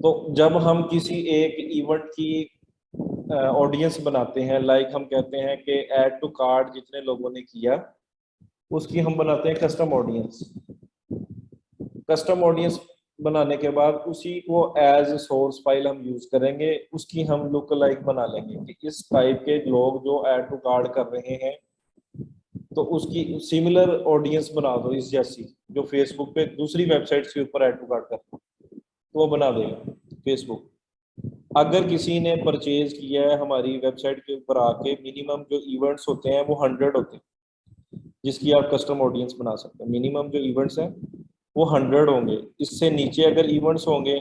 तो जब हम किसी एक इवेंट की ऑडियंस बनाते हैं, लाइक हम कहते हैं कि ऐड टू कार्ट जितने लोगों ने किया उसकी हम बनाते हैं कस्टम ऑडियंस। कस्टम ऑडियंस बनाने के बाद उसी को एज सोर्स फाइल हम यूज करेंगे, उसकी हम लुक लाइक बना लेंगे कि इस टाइप के लोग जो ऐड टू कार्ड कर रहे हैं तो उसकी सिमिलर ऑडियंस बना दो इस जैसी, जो फेसबुक पे दूसरी वेबसाइट्स के ऊपर ऐड टू कार्ड कर, तो वो बना देगा फेसबुक। अगर किसी ने परचेज किया है हमारी वेबसाइट के ऊपर आके, मिनिमम जो इवेंट्स होते हैं वो 100 होते हैं जिसकी आप कस्टम ऑडियंस बना सकते हैं। मिनिमम जो इवेंट्स हैं वो 100 होंगे, इससे नीचे अगर इवेंट्स होंगे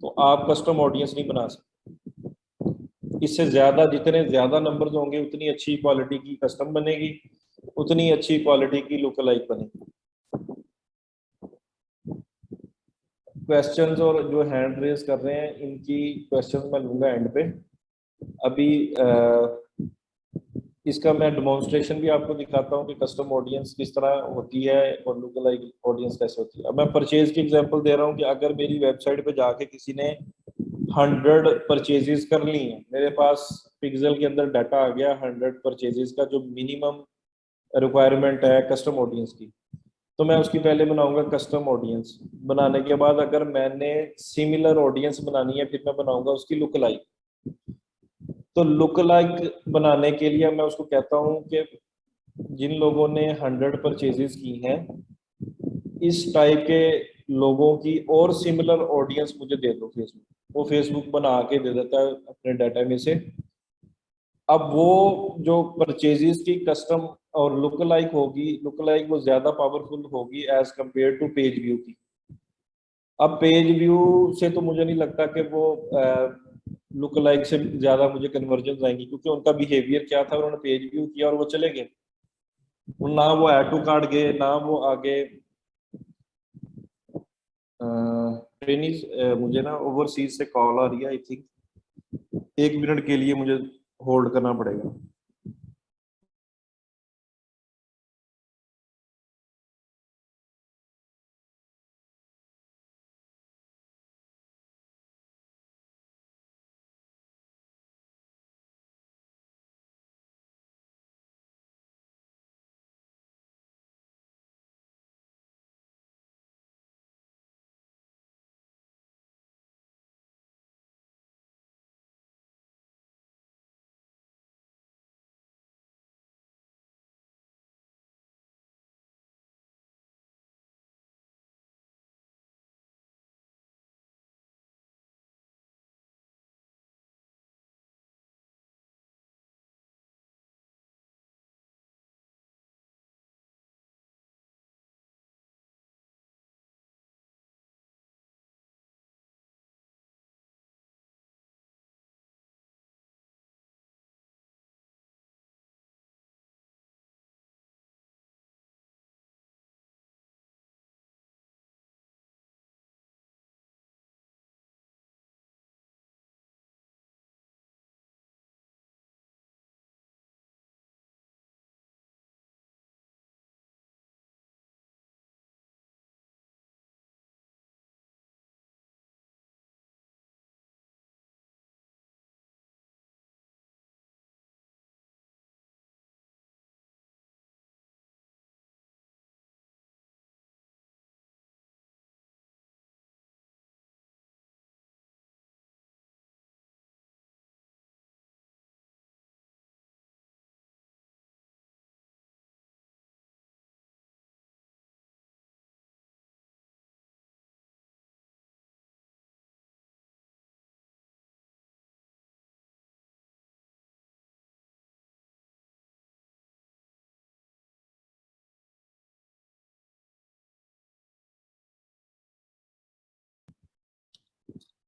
तो आप कस्टम ऑडियंस नहीं बना सकते। इससे ज्यादा, जितने ज्यादा नंबर्स होंगे उतनी अच्छी क्वालिटी की कस्टम बनेगी, उतनी अच्छी क्वालिटी की लुक लाइक बनेगी। क्वेश्चंस और जो हैंड रेज कर रहे हैं इनकी क्वेश्चंस मैं लूंगा एंड पे। अभी इसका मैं डेमोन्स्ट्रेशन भी आपको दिखाता हूँ कि कस्टम ऑडियंस किस तरह होती है और लुक लाइक ऑडियंस कैसे होती है। अब मैं परचेज की एग्जांपल दे रहा हूँ कि अगर मेरी वेबसाइट पे जाके किसी ने 100 परचेजेस कर ली हैं, मेरे पास पिक्सल के अंदर डाटा आ गया 100 परचेजेस का, जो मिनिमम रिक्वायरमेंट है कस्टम ऑडियंस की, तो मैं उसकी पहले बनाऊंगा कस्टम ऑडियंस। बनाने के बाद अगर मैंने सिमिलर ऑडियंस बनानी है फिर मैं बनाऊंगा उसकी लुक लाइक। तो लुक लाइक बनाने के लिए मैं उसको कहता हूँ कि जिन लोगों ने 100 परचेजेस की हैं इस टाइप के लोगों की और सिमिलर ऑडियंस मुझे दे दो फेसबुक। वो फेसबुक बना के दे देता है अपने डाटा में से। अब वो जो परचेजेस की कस्टम और लुक लाइक होगी, लुक लाइक वो ज्यादा पावरफुल होगी as compare to page view की। अब पेज व्यू से तो मुझे नहीं लगता कि वो लुक लाइक से ज्यादा मुझे कन्वर्जन आएंगी, क्योंकि उनका बिहेवियर क्या था, उन्होंने पेज व्यू किया और वो चले गए, ना वो ऐड टू कार्ड गए ना वो आगे। ट्रेनिंग, मुझे ना ओवरसीज से कॉल आ रही है, आई थिंक 1 मिनट के लिए मुझे होल्ड करना पड़ेगा।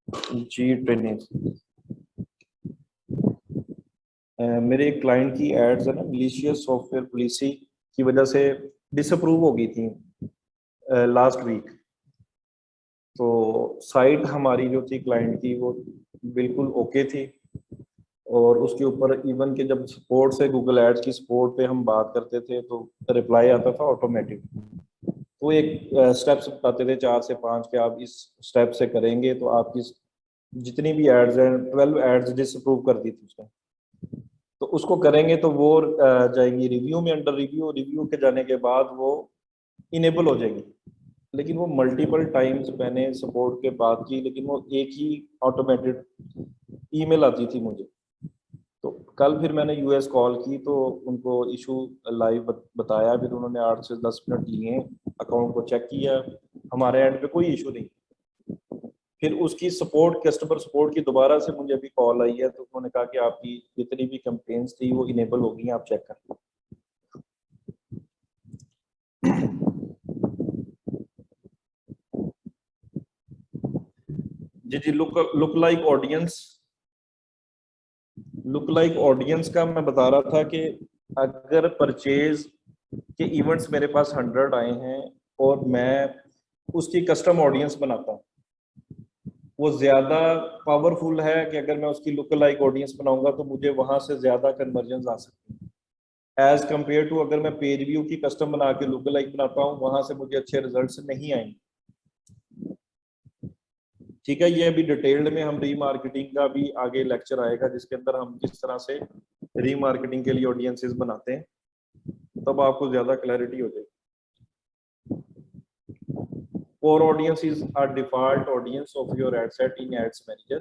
जी ट्रेनिंग, मेरे एक क्लाइंट की एड्स है ना मिलीशियस सॉफ्टवेयर पॉलिसी की वजह से डिसअप्रूव हो गई थी लास्ट वीक। तो साइट हमारी जो थी क्लाइंट की वो बिल्कुल ओके थी, और उसके ऊपर इवन के जब सपोर्ट से गूगल एड्स की सपोर्ट पे हम बात करते थे तो रिप्लाई आता था ऑटोमेटिक। तो एक स्टेप्स बताते थे 4 से 5 के आप इस स्टेप से करेंगे तो आपकी जितनी भी एड्स हैं 12 एड्स डिसअप्रूव कर दी थी उसने। तो उसको करेंगे तो वो जाएंगी रिव्यू में, अंडर रिव्यू, रिव्यू के जाने के बाद वो इनेबल हो जाएगी। लेकिन वो मल्टीपल टाइम्स मैंने सपोर्ट के बात की, लेकिन वो एक ही ऑटोमेटेड ईमेल आती थी मुझे। तो कल फिर मैंने यूएस कॉल की तो उनको इशू लाइव बताया, फिर उन्होंने 8 से 10 मिनट लिए, अकाउंट को चेक किया, हमारे एंड पे कोई इशू नहीं। फिर उसकी सपोर्ट, कस्टमर सपोर्ट की दोबारा से मुझे अभी कॉल आई है, तो उन्होंने कहा कि आपकी जितनी भी कंप्लेंट्स थी वो इनेबल हो गई, आप चेक कर। जी जी, look like audience, look like audience का मैं बता रहा था कि अगर परचेज के इवेंट्स मेरे पास 100 आए हैं और मैं उसकी कस्टम ऑडियंस बनाता हूँ, वो ज्यादा पावरफुल है कि अगर मैं उसकी लुक लाइक ऑडियंस बनाऊंगा तो मुझे वहां से ज्यादा कन्वर्जन आ सकती है, एज कम्पेयर टू अगर मैं पेज व्यू की कस्टम बना के लुक लाइक बनाता हूँ, वहां से मुझे अच्छे रिजल्ट्स नहीं आएंगे। ठीक है, ये अभी डिटेल्ड में हम रीमार्केटिंग का भी आगे लेक्चर आएगा जिसके अंदर हम किस तरह से रीमार्केटिंग के लिए ऑडियंसेस बनाते हैं, तब आपको ज्यादा क्लैरिटी हो जाएगी। Core audiences are default audience of your ad set in Ads Manager.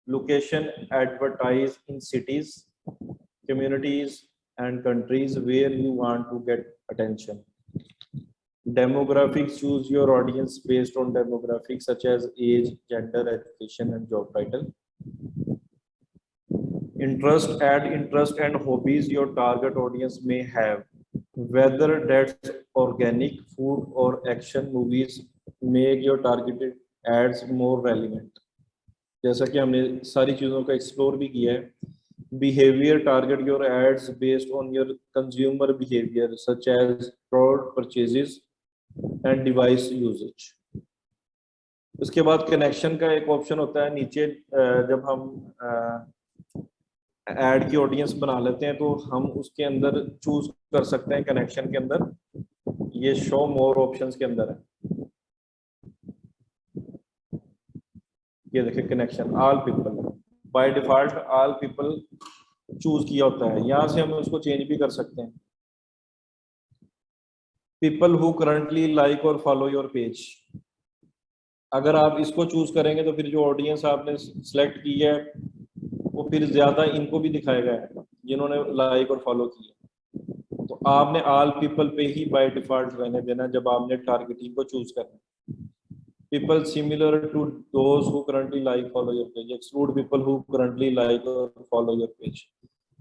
Location advertise in cities, communities, and countries where you want to get attention. Demographics, choose your audience based on demographics such as age, gender, education, and job title. Interest, add interest and hobbies your target audience may have. Whether that's organic, food, or action movies, make your targeted ads more relevant. जैसा कि हमने सारी चीज़ों का explore भी किया है। Behavior, target your ads based on your consumer behavior such as product purchases and device usage. उसके बाद कनेक्शन का एक ऑप्शन होता है नीचे, जब हम एड की ऑडियंस बना लेते हैं तो हम उसके अंदर चूज कर सकते हैं कनेक्शन के अंदर, ये शो मोर ऑप्शंस के अंदर है। ये देखिए connection all people, bye default all people choose किया होता है, यहाँ से हम उसको चेंज भी कर सकते हैं। पीपल हु करंटली लाइक और फॉलो योर पेज, अगर आप इसको चूज करेंगे तो फिर जो ऑडियंस आपने सिलेक्ट की है वो फिर ज्यादा इनको भी दिखाएगा जिन्होंने लाइक और फॉलो किया। तो आपने ऑल पीपल पे ही बाय डिफॉल्ट रहने देना जब आपने टारगेटिंग को चूज करना। People similar to those who currently like follow your page, exclude people who currently like और फॉलो योर पेज।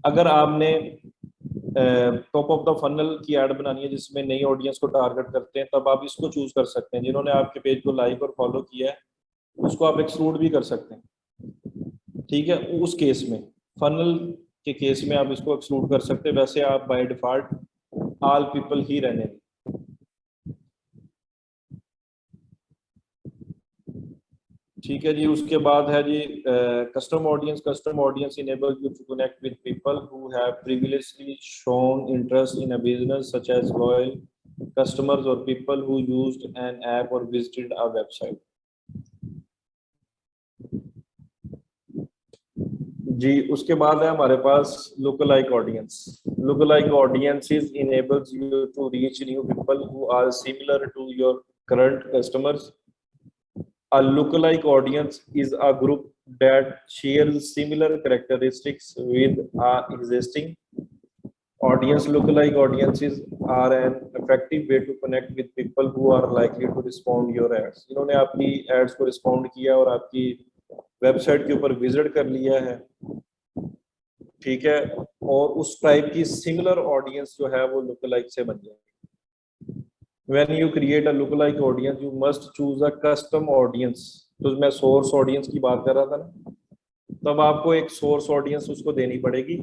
अगर आपने टॉप ऑफ द फनल की ऐड बनानी है जिसमें नई ऑडियंस को टारगेट करते हैं, तब आप इसको चूज कर सकते हैं। जिन्होंने आपके पेज को लाइक और फॉलो किया है उसको आप एक्सक्लूड भी कर सकते हैं। ठीक है, उस केस में, फनल के केस में आप इसको एक्सक्लूड कर सकते हैं, वैसे आप बाय डिफॉल्ट ऑल पीपल ही रहने दें। ठीक है जी, उसके बाद है जी custom audience. Custom audience enable you to connect with people who have previously shown interest in a business such as loyal customers और people who used an app और विजिटेड अ वेबसाइट। जी, उसके बाद है हमारे पास lookalike audience. Lookalike audiences enables you to reach new people who are similar to your current customers. A lookalike audience is a group that shares similar characteristics with our existing audience. Lookalike audiences are an effective way to connect with people who are likely to respond your ads. इन्होंने आपकी ads को respond किया और आपकी website के ऊपर visit कर लिया है, ठीक है, और उस टाइप की सिमिलर ऑडियंस जो है वो लुकलाइक से बन जाएगी। When you create a lookalike audience, you must choose a custom audience तो मैं सोर्स ऑडियंस की बात कर रहा था ना, तब आपको एक सोर्स ऑडियंस उसको देनी पड़ेगी।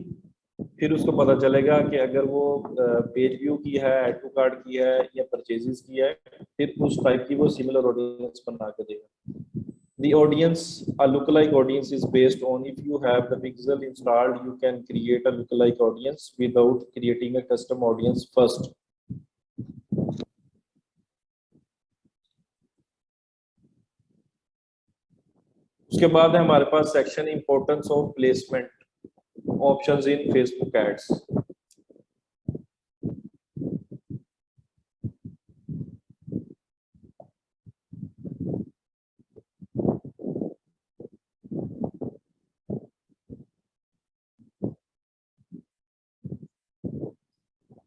फिर उसको पता चलेगा कि अगर वो पेज व्यू की है, ऐड टू कार्ट की है या परचेजेस की है, फिर उस टाइप की वो सिमिलर ऑडियंस बना के देगा। The audience, a lookalike audience is based on if you have the pixel installed, you can create a lookalike audience without creating a custom audience first. उसके बाद है हमारे पास section importance of placement options in Facebook ads.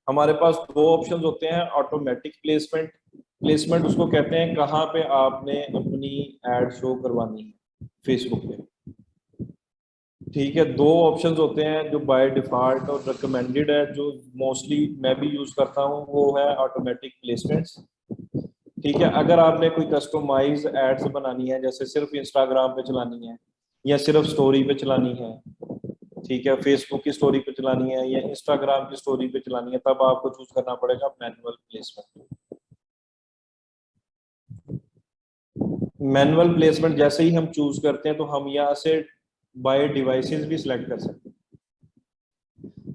हमारे पास दो options होते हैं, ऑटोमेटिक प्लेसमेंट। प्लेसमेंट उसको कहते हैं कहाँ पे आपने अपनी एड शो करवानी है फेसबुक पे। ठीक है, दो ऑप्शंस होते हैं जो बाय डिफॉल्ट और रिकमेंडेड है, जो मोस्टली मैं भी यूज करता हूँ, वो है ऑटोमेटिक प्लेसमेंट्स। ठीक है, अगर आपने कोई कस्टमाइज एड्स बनानी है, जैसे सिर्फ इंस्टाग्राम पे चलानी है या सिर्फ स्टोरी पे चलानी है, ठीक है, फेसबुक की स्टोरी पे चलानी है या इंस्टाग्राम की स्टोरी पे चलानी है, तब आपको चूज करना पड़ेगा मैनुअल प्लेसमेंट। मैनुअल प्लेसमेंट जैसे ही हम चूज करते हैं तो हम यहाँ से बाय डिवाइसेस भी सिलेक्ट कर सकते हैं।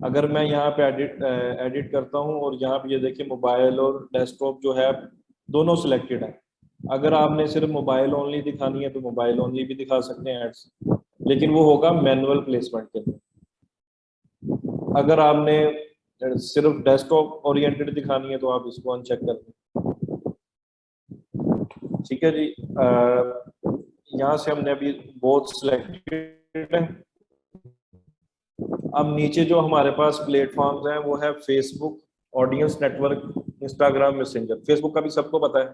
अगर मैं यहाँ पे एडिट करता हूँ और यहाँ पे ये देखिए मोबाइल और डेस्कटॉप जो है दोनों सिलेक्टेड है। अगर आपने सिर्फ मोबाइल ओनली दिखानी है तो मोबाइल ओनली भी दिखा सकते हैं एड्स, लेकिन वो होगा मैनुअल प्लेसमेंट के अंदर। अगर आपने सिर्फ डेस्कटॉप ओरिएंटेड दिखानी है तो आप इसको अनचेक कर दें। ठीक है जी, यहाँ से हमने अभी बहुत सिलेक्टेड है। अब नीचे जो हमारे पास प्लेटफॉर्म्स हैं वो है Facebook, audience network, Instagram, messenger. Facebook का भी सबको पता है,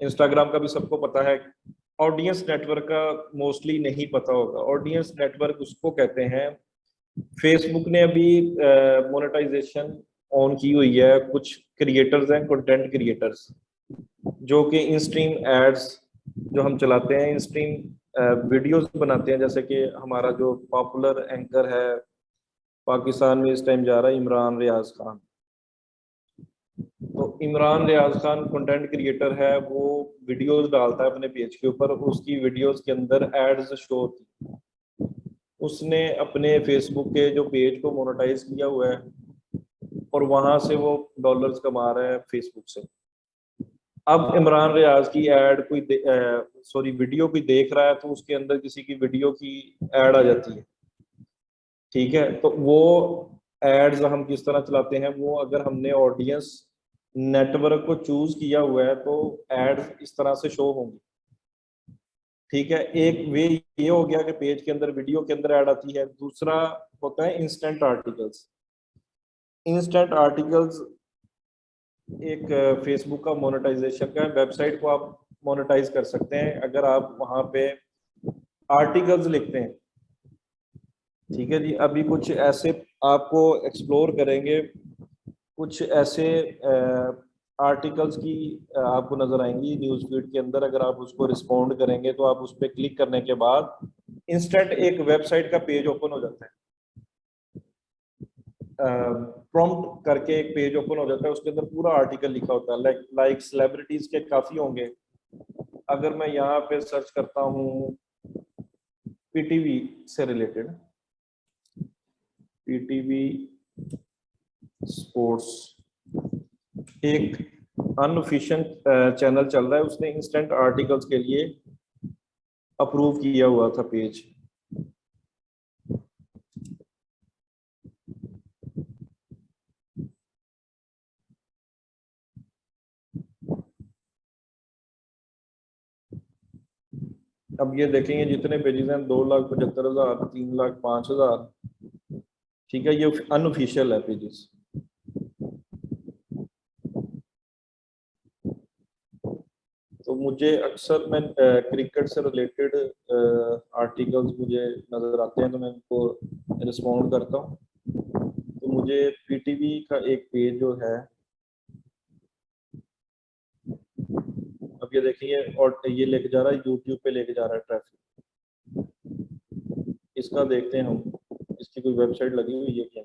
इंस्टाग्राम का भी सबको पता है। ऑडियंस नेटवर्क का मोस्टली नहीं पता होगा। ऑडियंस नेटवर्क उसको कहते हैं, फेसबुक ने अभी मोनेटाइजेशन ऑन की हुई है। कुछ क्रिएटर्स हैं, कंटेंट क्रिएटर्स, जो कि इन स्ट्रीम एड्स जो हम चलाते हैं, इन स्ट्रीम वीडियोस बनाते हैं। जैसे कि हमारा जो पॉपुलर एंकर है पाकिस्तान में इस टाइम जा रहा है, इमरान रियाज खान। तो इमरान रियाज खान कंटेंट क्रिएटर है, वो वीडियोस डालता है अपने पेज के ऊपर, उसकी वीडियोस के अंदर एड्स शो होती है। उसने अपने फेसबुक के जो पेज को मोनेटाइज किया हुआ है और वहां से वो डॉलर्स कमा रहा है फेसबुक से। अब इमरान रियाज की एड कोई वीडियो कोई देख रहा है तो उसके अंदर किसी की वीडियो की एड आ जाती है। ठीक है, तो वो एड्स हम किस तरह चलाते हैं, वो अगर हमने ऑडियंस नेटवर्क को चूज किया हुआ है तो एड्स इस तरह से शो होंगी। ठीक है, एक वे ये हो गया कि पेज के अंदर वीडियो के अंदर ऐड आती है। दूसरा होता है इंस्टेंट आर्टिकल्स। इंस्टेंट आर्टिकल्स एक फेसबुक का मोनेटाइजेशन का है। वेबसाइट को आप मोनेटाइज कर सकते हैं अगर आप वहां पे आर्टिकल्स लिखते हैं। ठीक है जी, अभी कुछ ऐसे आपको एक्सप्लोर करेंगे, कुछ ऐसे आर्टिकल्स की आपको नजर आएंगी न्यूज फीड के अंदर। अगर आप उसको रिस्पॉन्ड करेंगे तो आप उस पर क्लिक करने के बाद इंस्टेंट एक वेबसाइट का पेज ओपन हो जाता है। प्रॉम्प्ट करके एक पेज ओपन हो जाता है, उसके अंदर पूरा आर्टिकल लिखा होता है। लाइक सेलिब्रिटीज के काफी होंगे। अगर मैं यहाँ पे सर्च करता हूँ पीटीवी से रिलेटेड, पीटीवी स्पोर्ट्स, एक अनऑफिशियल चैनल चल रहा है, उसने इंस्टेंट आर्टिकल्स के लिए अप्रूव किया हुआ था पेज। अब ये देखेंगे जितने पेजेस हैं, 2,75,000, 3,05,000। ठीक है, ये अनऑफिशियल है पेजेस। तो मुझे अक्सर मैं क्रिकेट से रिलेटेड आर्टिकल्स मुझे नजर आते हैं तो मैं उनको रिस्पॉन्ड करता हूँ। तो मुझे पीटीवी का एक पेज जो है, अब ये देखिए, और ये लेके जा रहा है यूट्यूब पे, लेके जा रहा है ट्रैफिक। इसका देखते हैं हम, इसकी कोई वेबसाइट लगी हुई है क्या?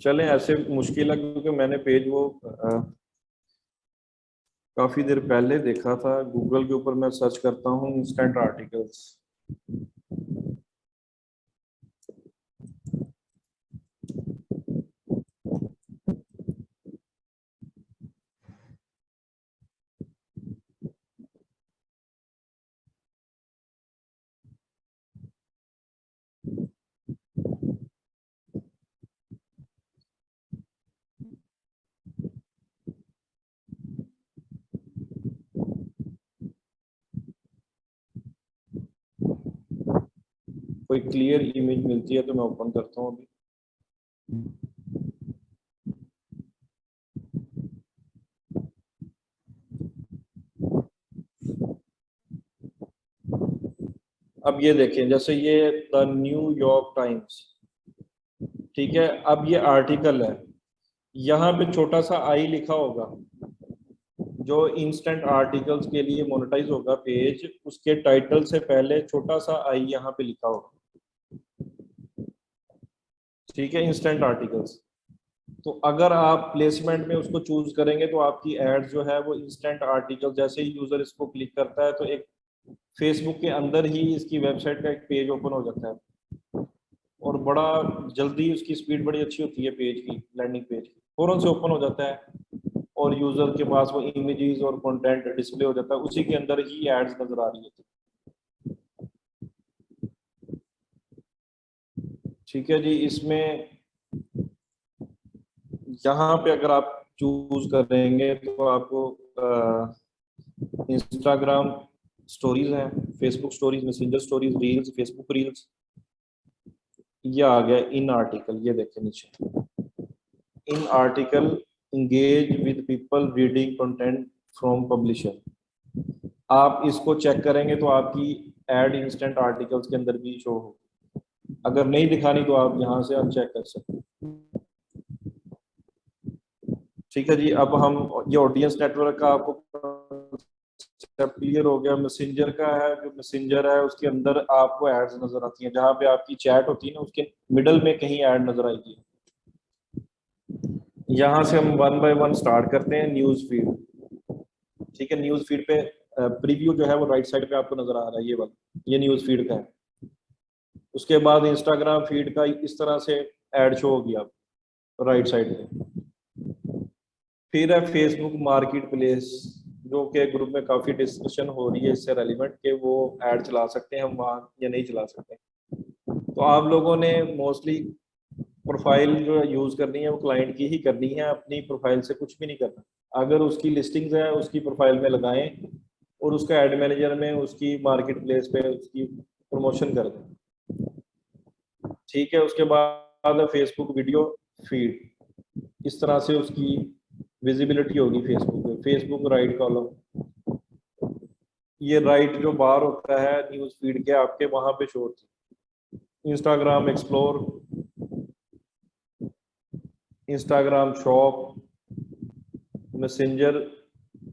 चलें, ऐसे मुश्किल है क्योंकि मैंने पेज वो काफी देर पहले देखा था। गूगल के ऊपर मैं सर्च करता हूँ इंस्टेंट आर्टिकल्स। कोई क्लियर इमेज मिलती है तो मैं ओपन करता हूँ अभी। अब ये देखें, जैसे ये द न्यूयॉर्क टाइम्स, ठीक है। अब ये आर्टिकल है, यहाँ पे छोटा सा आई लिखा होगा, जो इंस्टेंट आर्टिकल्स के लिए मोनेटाइज होगा पेज, उसके टाइटल से पहले छोटा सा आई यहाँ पे लिखा होगा, ठीक है, इंस्टेंट आर्टिकल्स। तो अगर आप प्लेसमेंट में उसको चूज करेंगे तो आपकी एड जो है वो इंस्टेंट आर्टिकल, जैसे ही यूजर इसको क्लिक करता है तो एक फेसबुक के अंदर ही इसकी वेबसाइट का एक पेज ओपन हो जाता है, और बड़ा जल्दी उसकी स्पीड बड़ी अच्छी होती है पेज की, लैंडिंग पेज की, फौरन से ओपन हो जाता है और यूजर के पास वो इमेजेस और कंटेंट डिस्प्ले हो जाता है, उसी के अंदर ही एड्स नजर आ रही होती है। ठीक है जी। इसमें यहाँ पे अगर आप चूज करेंगे तो आपको इंस्टाग्राम स्टोरीज हैं, Facebook stories, messenger stories, reels, Facebook reels, ये आ गया इन आर्टिकल। ये देखें नीचे, in article engage with people reading content from publisher. आप इसको चेक करेंगे तो आपकी एड इंस्टेंट आर्टिकल्स के अंदर भी शो हो। अगर नहीं दिखानी तो आप यहाँ से अनचेक कर सकते हैं। ठीक है जी। अब हम ये ऑडियंस नेटवर्क का आपको क्लियर हो गया। मैसेंजर का है, जो मैसेंजर है उसके अंदर आपको एड्स नजर आती हैं, जहां पे आपकी चैट होती है ना उसके मिडल में कहीं ऐड नजर आएगी। यहाँ से हम वन बाय वन स्टार्ट करते हैं। न्यूज फीड, ठीक है। न्यूज फीड पे प्रीव्यू जो है वो राइट साइड पे आपको नजर आ रहा है, ये वाला, ये न्यूज फीड का है। उसके बाद इंस्टाग्राम फीड का इस तरह से ऐड शो होगी आप राइट साइड पे। फिर है फेसबुक मार्केट प्लेस, जो कि ग्रुप में काफी डिस्कशन हो रही है इससे रेलिवेंट, कि वो ऐड चला सकते हैं हम वहाँ या नहीं चला सकते। तो आप लोगों ने मोस्टली प्रोफाइल जो यूज करनी है वो क्लाइंट की ही करनी है, अपनी प्रोफाइल से कुछ भी नहीं करना। अगर उसकी लिस्टिंग्स है उसकी प्रोफाइल में लगाएं और उसका एड मैनेजर में उसकी मार्केट प्लेस पे उसकी प्रमोशन कर दें, ठीक है। उसके बाद फेसबुक वीडियो फीड, इस तरह से उसकी विजिबिलिटी होगी फेसबुक पे। फेसबुक राइट कॉलम, ये राइट जो बार होता है न्यूज फीड के आपके, वहां पे शो होती है। Instagram explore, Instagram shop, messenger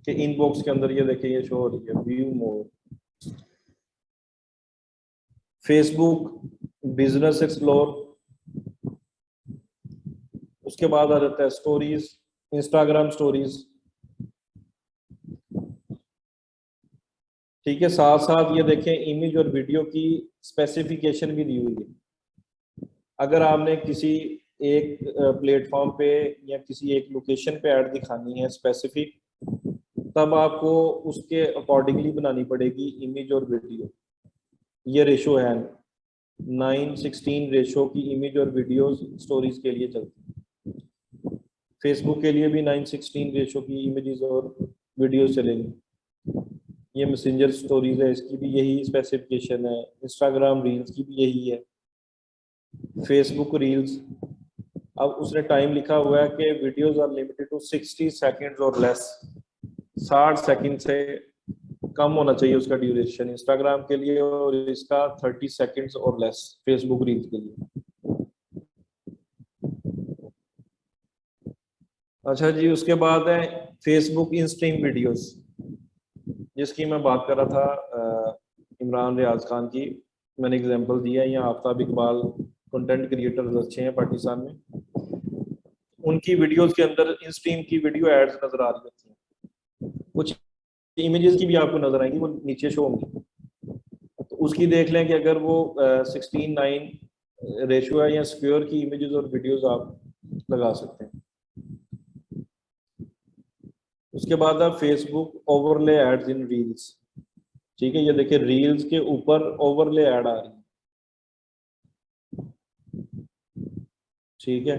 के इनबॉक्स के अंदर ये देखिए ये शो हो रही है व्यू मोर। फेसबुक बिजनेस एक्सप्लोर, उसके बाद आ जाता है स्टोरीज, इंस्टाग्राम स्टोरीज, ठीक है। साथ साथ ये देखें इमेज और वीडियो की स्पेसिफिकेशन भी दी हुई है। अगर आपने किसी एक प्लेटफॉर्म पे या किसी एक लोकेशन पे ऐड दिखानी है स्पेसिफिक, तब आपको उसके अकॉर्डिंगली बनानी पड़ेगी इमेज और वीडियो। ये रेशो है 9:16 रेशो की इमेज और वीडियो स्टोरीज के लिए चलती है। फेसबुक के लिए भी 9:16 रेशो की इमेजेस और वीडियो चलेंगी। ये मैसेंजर स्टोरीज है, इसकी भी यही स्पेसिफिकेशन है। इंस्टाग्राम रील्स की भी यही है। फेसबुक रील्स, अब उसने टाइम लिखा हुआ है कि videos are limited to 60 seconds और लेस, 60 सेकंड से कम होना चाहिए उसका ड्यूरेशन इंस्टाग्राम के लिए, और इसका 30 सेकंड्स और लेस फेसबुक रील्स के लिए। अच्छा जी, उसके बाद है फेसबुक इन स्ट्रीम वीडियोस, जिसकी मैं बात कर रहा था इमरान रियाज खान की, मैंने एग्जांपल दिया है। यहाँ आफ्ताब इकबाल कंटेंट क्रिएटर्स अच्छे हैं पाकिस्तान में, उनकी वीडियोस के अंदर इन स्ट्रीम की वीडियो एड्स नजर आ रही होती हैं, कुछ इमेजेस की भी आपको नजर आएंगी, वो नीचे शो होंगी। तो उसकी देख लें कि अगर वो 16:9 रेशियो है या स्क्वायर की इमेजेस और वीडियोस आप लगा सकते हैं। उसके बाद आप फेसबुक ओवरले एड्स इन रील्स, ठीक है, ये देखिए रील्स के ऊपर ओवरले ऐड आ रही है, ठीक है।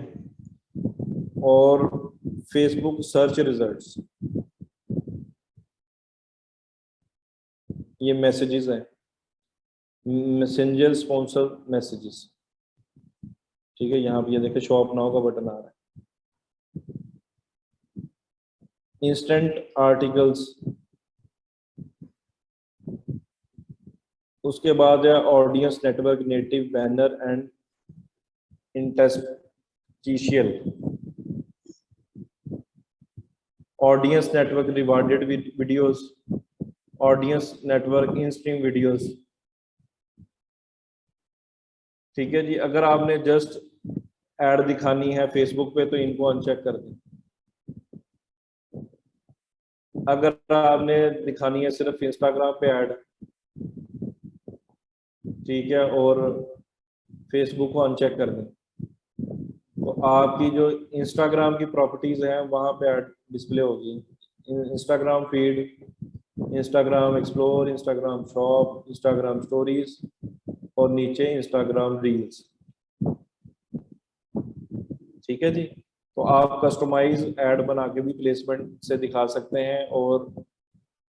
और फेसबुक सर्च रिजल्ट्स, ये मैसेजेस हैं, मैसेंजर स्पॉन्सर मैसेजेस, ठीक है। यहाँ पे ये देखिए शॉप नाउ का बटन आ रहा है। इंस्टेंट आर्टिकल्स, उसके बाद है audience network, native banner and interstitial, audience network rewarded videos, audience network in stream videos, ठीक है जी। अगर आपने जस्ट ऐड दिखानी है फेसबुक पे तो इनको अनचेक कर दें। अगर आपने दिखानी है सिर्फ इंस्टाग्राम पे ऐड, ठीक है, और फेसबुक को अनचेक कर दें, तो आपकी जो इंस्टाग्राम की प्रॉपर्टीज हैं वहां पे ऐड डिस्प्ले होगी। Instagram feed, Instagram explore, Instagram shop, Instagram stories और नीचे इंस्टाग्राम रील्स, ठीक है जी। तो आप कस्टमाइज ऐड बना के भी प्लेसमेंट से दिखा सकते हैं। और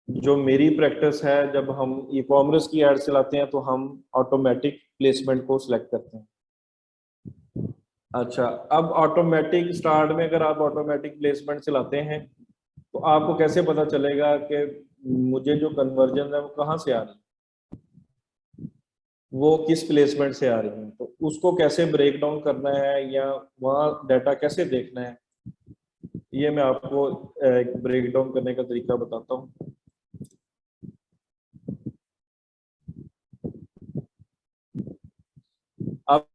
जो मेरी प्रैक्टिस है, जब हम ई कॉमर्स की ऐड चलाते हैं तो हम ऑटोमेटिक प्लेसमेंट को सिलेक्ट करते हैं। अच्छा, अब ऑटोमेटिक स्टार्ट में अगर आप ऑटोमेटिक प्लेसमेंट चलाते हैं तो आपको कैसे पता चलेगा कि मुझे जो कन्वर्जन है वो कहाँ से आ रही है, वो किस प्लेसमेंट से आ रही है, तो उसको कैसे ब्रेक डाउन करना है या वहाँ डाटा कैसे देखना है, ये मैं आपको एक ब्रेक डाउन करने का तरीका बताता हूँ। अब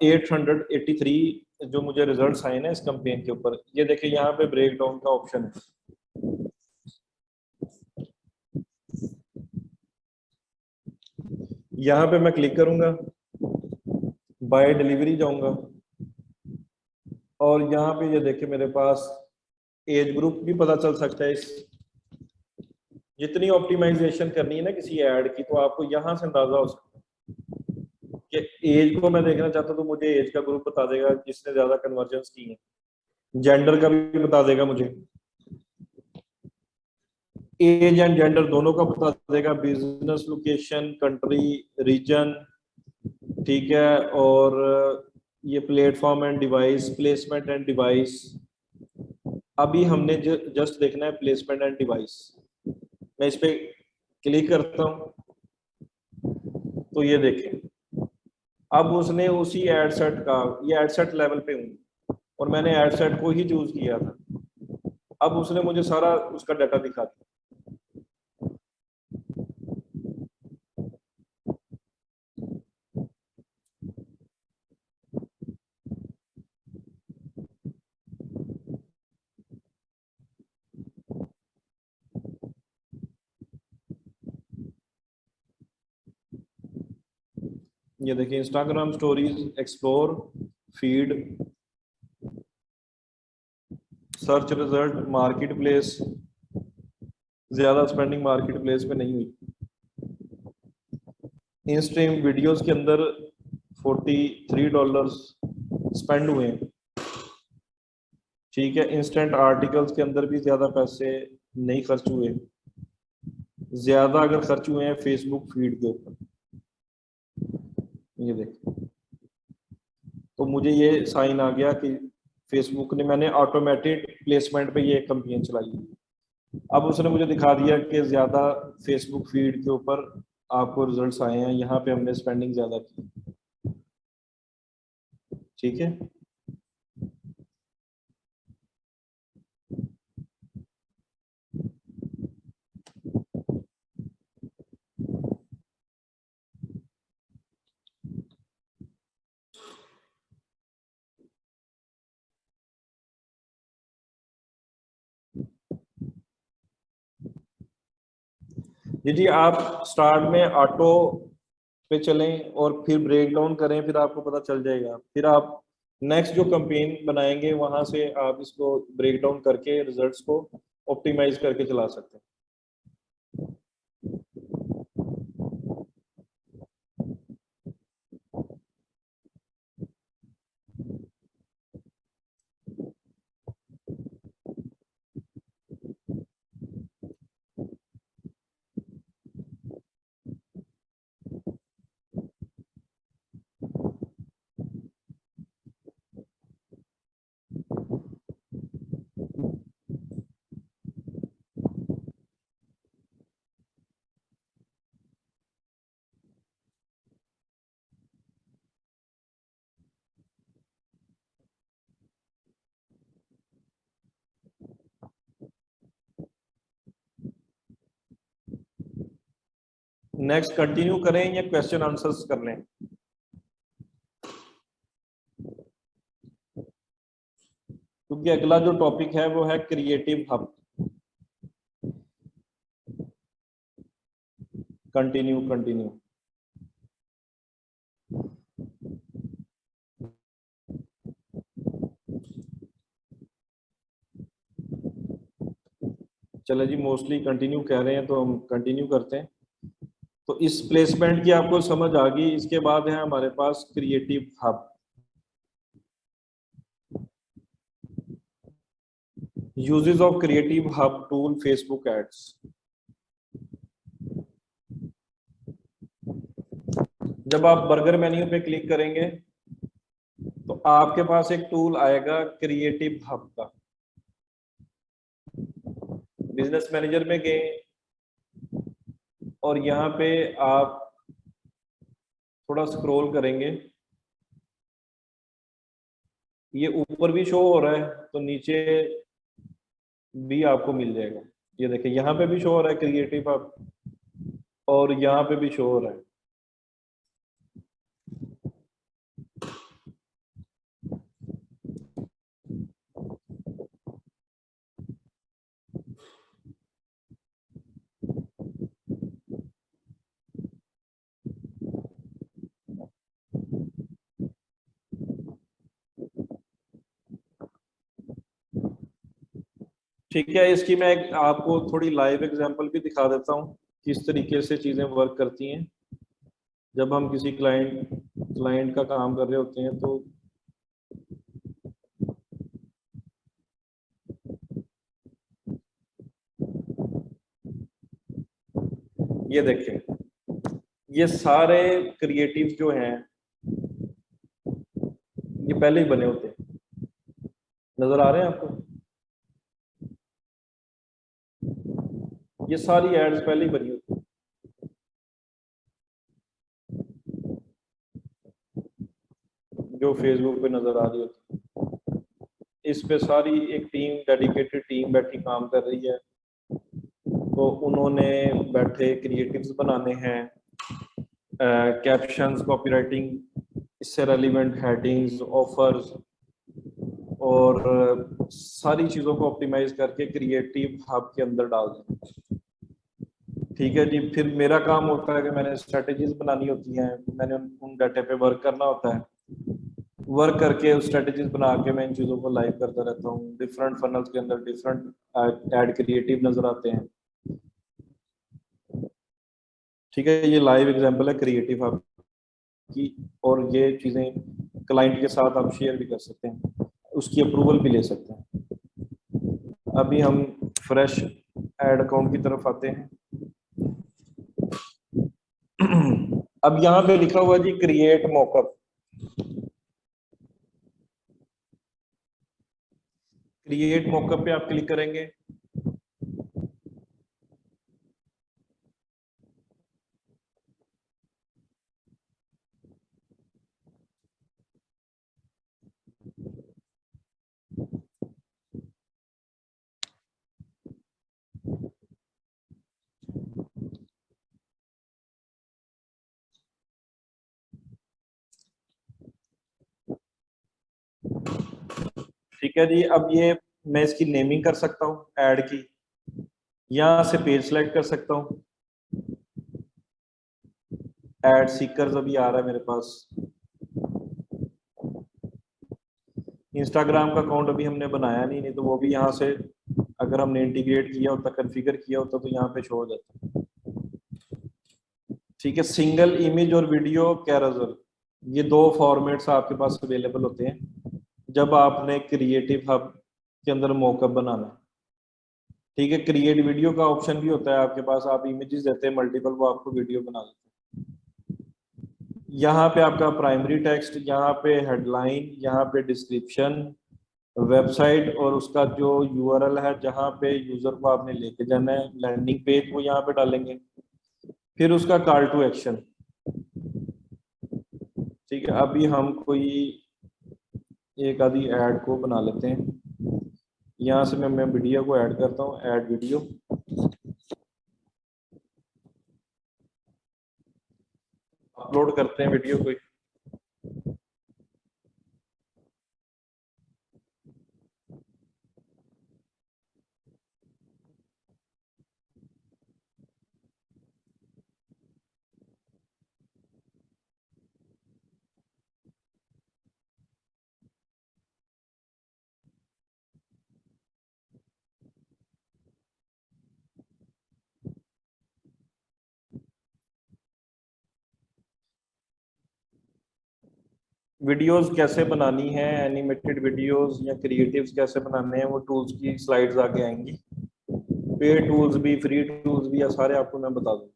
883 जो मुझे रिजल्ट्स आए ना इस कैंपेन के ऊपर, ये देखिए यहाँ पे ब्रेक डाउन का ऑप्शन है। यहाँ पे मैं क्लिक करूंगा, बाय डिलीवरी जाऊंगा, और यहाँ पे ये देखिए मेरे पास एज ग्रुप भी पता चल सकता है। इस जितनी ऑप्टिमाइजेशन करनी है ना किसी ऐड की, तो आपको यहाँ से अंदाजा हो सकता है कि एज को मैं देखना चाहता हूँ तो मुझे एज का ग्रुप बता देगा जिसने ज्यादा कन्वर्जन्स की है, जेंडर का भी बता देगा मुझे, एज एंड जेंडर दोनों का बता देगा, बिजनेस लोकेशन, कंट्री, रीजन, ठीक है। और ये platform and device, placement and device. अभी हमने जस्ट देखना है प्लेसमेंट एंड डिवाइस। मैं इस पे क्लिक करता हूं तो ये देखें, अब उसने उसी एड सेट का, ये एड सेट लेवल पे हूँ और मैंने एड सेट को ही चूज किया था, अब उसने मुझे सारा उसका डाटा दिखा दिया। ये देखिए Instagram stories, explore, feed, search result, market place, ज्यादा स्पेंडिंग मार्केट प्लेस पे नहीं हुई। इन स्ट्रीम वीडियोस के अंदर $43 स्पेंड हुए हैं, ठीक है। इंस्टेंट आर्टिकल्स के अंदर भी ज्यादा पैसे नहीं खर्च हुए, ज्यादा अगर खर्च हुए हैं फेसबुक फीड के ऊपर, ये देखिए। तो मुझे ये साइन आ गया कि फेसबुक ने, मैंने ऑटोमेटेड प्लेसमेंट पे ये कैंपेन चलाई है। अब उसने मुझे दिखा दिया कि ज्यादा फेसबुक फीड के ऊपर आपको रिजल्ट्स आए हैं, यहाँ पे हमने स्पेंडिंग ज्यादा की। ठीक है, जी आप स्टार्ट में ऑटो पे चलें और फिर ब्रेक डाउन करें, फिर आपको पता चल जाएगा। फिर आप नेक्स्ट जो कैंपेन बनाएंगे वहां से आप इसको ब्रेक डाउन करके रिजल्ट्स को ऑप्टिमाइज करके चला सकते हैं। नेक्स्ट कंटिन्यू करें या क्वेश्चन आंसर्स कर लें? क्योंकि अगला जो टॉपिक है वो है क्रिएटिव हब। Continue continue. चलो जी, मोस्टली कंटिन्यू कह रहे हैं तो हम कंटिन्यू करते हैं। तो इस प्लेसमेंट की आपको समझ आ गई। इसके बाद है हमारे पास creative hub. Uses of creative hub tool Facebook ads. जब आप बर्गर मेन्यू पे क्लिक करेंगे तो आपके पास एक टूल आएगा क्रिएटिव हब का। बिजनेस मैनेजर में गए और यहाँ पे आप थोड़ा स्क्रॉल करेंगे, ये ऊपर भी शो हो रहा है तो नीचे भी आपको मिल जाएगा। ये देखिए यहाँ पे भी शो हो रहा है क्रिएटिव हब और यहाँ पे भी शो हो रहा है। ठीक है, इसकी मैं आपको थोड़ी लाइव एग्जांपल भी दिखा देता हूँ किस तरीके से चीजें वर्क करती हैं। जब हम किसी क्लाइंट का काम कर रहे होते हैं तो ये देखें, ये सारे क्रिएटिव जो हैं ये पहले ही बने होते हैं। नजर आ रहे हैं आपको? ये सारी एड्स पहले ही बनी होती हैं। जो फेसबुक पे नजर आ रही होती है, इस पे सारी एक टीम, डेडिकेटेड टीम बैठी काम कर रही है। तो उन्होंने बैठे क्रिएटिव्स बनाने हैं, कैप्शंस, कॉपीराइटिंग, इससे रेलिवेंट हेडिंग्स, ऑफर्स और सारी चीज़ों को ऑप्टिमाइज करके क्रिएटिव हब के अंदर डाल दें। ठीक है जी, फिर मेरा काम होता है कि मैंने स्ट्रेटजीज बनानी होती हैं, मैंने उन डाटा पे वर्क करना होता है। वर्क करके उस स्ट्रेटजीज बना के मैं इन चीज़ों को लाइव करता रहता हूँ। डिफरेंट फनल्स के अंदर डिफरेंट एड क्रिएटिव नजर आते हैं। ठीक है, ये लाइव एग्जांपल है क्रिएटिव हब की, और ये चीज़ें क्लाइंट के साथ आप शेयर भी कर सकते हैं, उसकी अप्रूवल भी ले सकते हैं। अभी हम फ्रेश एड अकाउंट की तरफ आते हैं। अब यहाँ पे लिखा हुआ जी क्रिएट मॉकअप। क्रिएट मॉकअप पे आप क्लिक करेंगे ठीक है जी। अब ये मैं इसकी नेमिंग कर सकता हूँ ऐड की, यहाँ से पेज सेलेक्ट कर सकता हूँ। ऐड सीकर्स अभी आ रहा है मेरे पास। इंस्टाग्राम का अकाउंट अभी हमने बनाया नहीं तो वो भी यहाँ से अगर हमने इंटीग्रेट किया होता, कॉन्फ़िगर किया होता तो यहाँ पे शो हो जाता। ठीक है, सिंगल इमेज और वीडियो कैरोसेल, ये दो फॉर्मेट्स आपके पास अवेलेबल होते हैं जब आपने क्रिएटिव हब के अंदर मॉकअप बनाना है। ठीक है, क्रिएट वीडियो का ऑप्शन भी होता है आपके पास, आप इमेजेस देते हैं मल्टीपल, वो आपको वीडियो बना देते हैं। यहाँ पे आपका प्राइमरी टेक्स्ट, यहाँ पे हेडलाइन, यहाँ पे डिस्क्रिप्शन, वेबसाइट और उसका जो यूआरएल है जहाँ पे यूजर को आपने लेके जाना है, लैंडिंग पेज, वो यहाँ पे डालेंगे। फिर उसका कॉल टू एक्शन। ठीक है, अभी हम कोई एक आधी ऐड को बना लेते हैं। यहाँ से मैं वीडियो को ऐड करता हूँ, ऐड वीडियो। अपलोड करते हैं वीडियो को। वीडियोस कैसे बनानी है, एनिमेटेड वीडियोस या क्रिएटिव्स कैसे बनाने हैं, वो टूल्स की स्लाइड्स आगे आएंगी। पे टूल्स भी, फ्री टूल्स भी, या सारे आपको मैं बता दूं।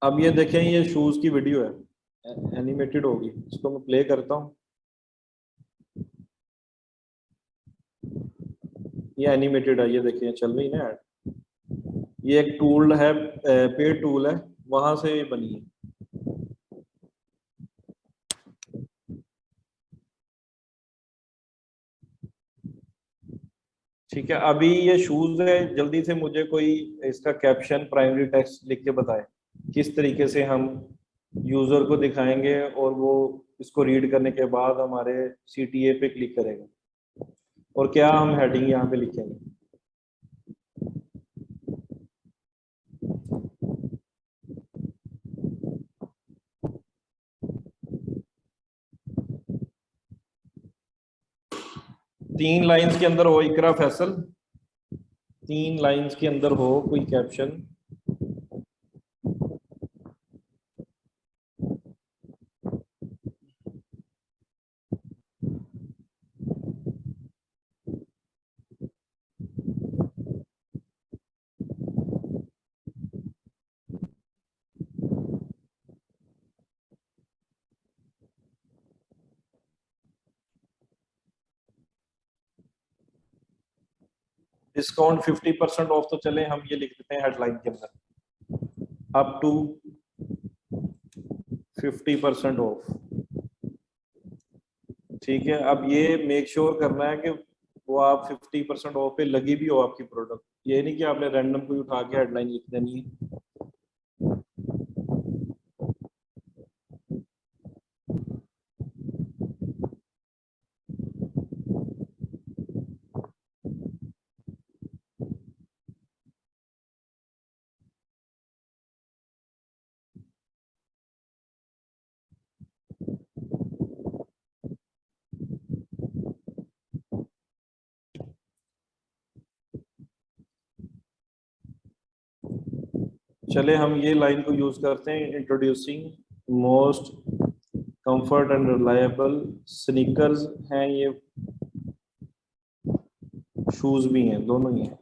अब ये देखें, ये शूज की वीडियो है, एनिमेटेड होगी। इसको मैं प्ले करता हूँ, ये एनिमेटेड है, ये देखिए चल रही है ना ऐड। ये एक टूल है, पे टूल है, वहां से ये बनी है। ठीक है, अभी ये शूज है, जल्दी से मुझे कोई इसका कैप्शन, प्राइमरी टेक्स्ट लिख के बताए किस तरीके से हम यूजर को दिखाएंगे और वो इसको रीड करने के बाद हमारे सीटीए पे क्लिक करेगा, और क्या हम हेडिंग यहाँ पे लिखेंगे। 3 लाइंस के अंदर हो इकरा फैसल, 3 लाइंस के अंदर हो कोई कैप्शन। डिस्काउंट 50% ऑफ, तो चले हम ये लिख देते हैं हेडलाइन के अंदर, अप टू 50% ऑफ। ठीक है, अब ये मेक श्योर करना है कि वो आप 50% ऑफ पे लगी भी हो आपकी प्रोडक्ट, ये नहीं कि आपने रैंडम कोई उठा के हेडलाइन लिख देनी है। चले हम ये लाइन को यूज करते हैं, introducing most comfort and reliable sneakers हैं, ये शूज भी हैं, दोनों ही हैं।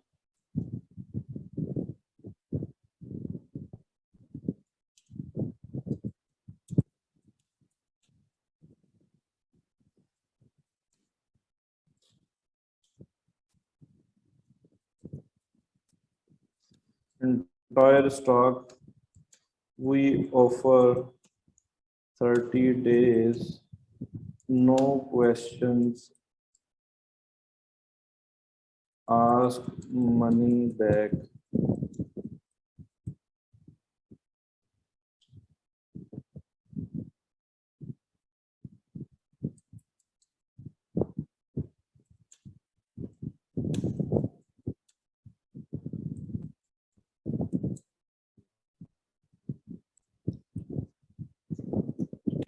entire stock we offer 30 days, no questions ask, money back.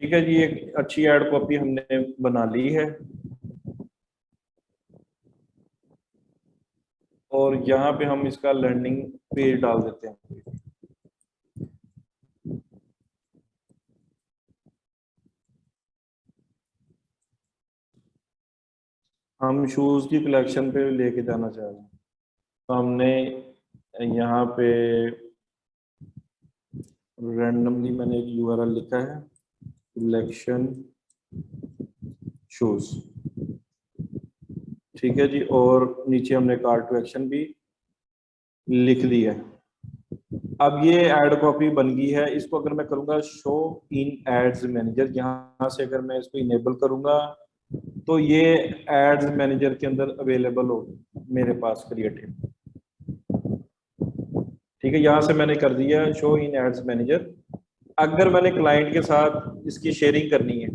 ठीक है जी, एक अच्छी ऐड कॉपी हमने बना ली है और यहाँ पे हम इसका लैंडिंग पेज डाल देते हैं। हम शूज की कलेक्शन पे लेके जाना चाह रहे हैं, तो हमने यहाँ पे रैंडमली मैंने एक यूआरएल लिखा है, कलेक्शन शूज, ठीक है जी, और नीचे हमने कॉल टू एक्शन भी लिख दिया है। अब ये ऐड कॉपी बन गई है, इसको अगर मैं करूंगा शो इन एड्स मैनेजर, यहाँ से अगर मैं इसको इनेबल करूंगा तो ये एड्स मैनेजर के अंदर अवेलेबल हो मेरे पास क्रिएटिव, ठीक है। यहाँ से मैंने कर दिया शो इन एड्स मैनेजर। अगर मैंने क्लाइंट के साथ इसकी शेयरिंग करनी है,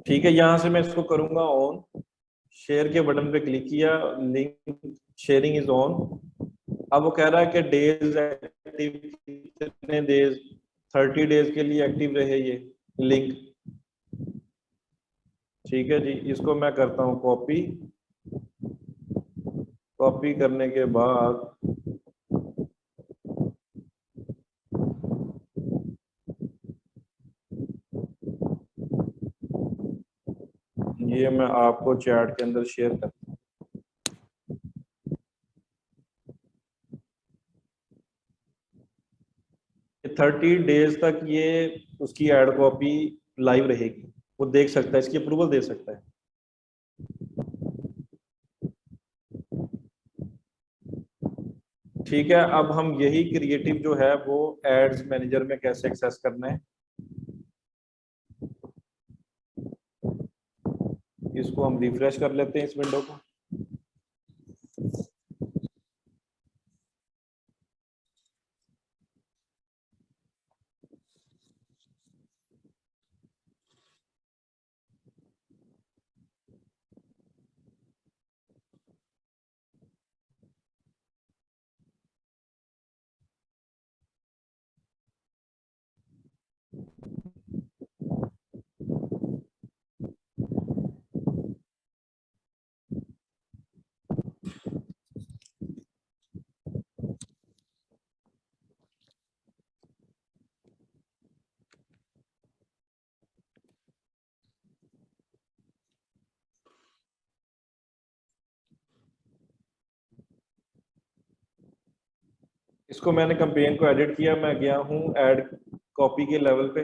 ठीक है, यहाँ से मैं इसको करूंगा ऑन, शेयर के बटन पे क्लिक किया, लिंक शेयरिंग इज ऑन। अब वो कह रहा है कि डेज एक्टिव कितने डेज, 30 डेज के लिए एक्टिव रहे ये लिंक, ठीक है जी। इसको मैं करता हूँ कॉपी, कॉपी करने के बाद ये मैं आपको चैट के अंदर शेयर करता हूँ। ये 30 डेज तक ये उसकी एड कॉपी लाइव रहेगी, वो देख सकता है, इसकी अप्रूवल दे सकता है। ठीक है, अब हम यही क्रिएटिव जो है वो एड्स मैनेजर में कैसे एक्सेस करना है, इसको हम रिफ्रेश कर लेते हैं इस विंडो को। इसको मैंने कैंपेन को एडिट किया, मैं गया हूं ऐड कॉपी के लेवल पे,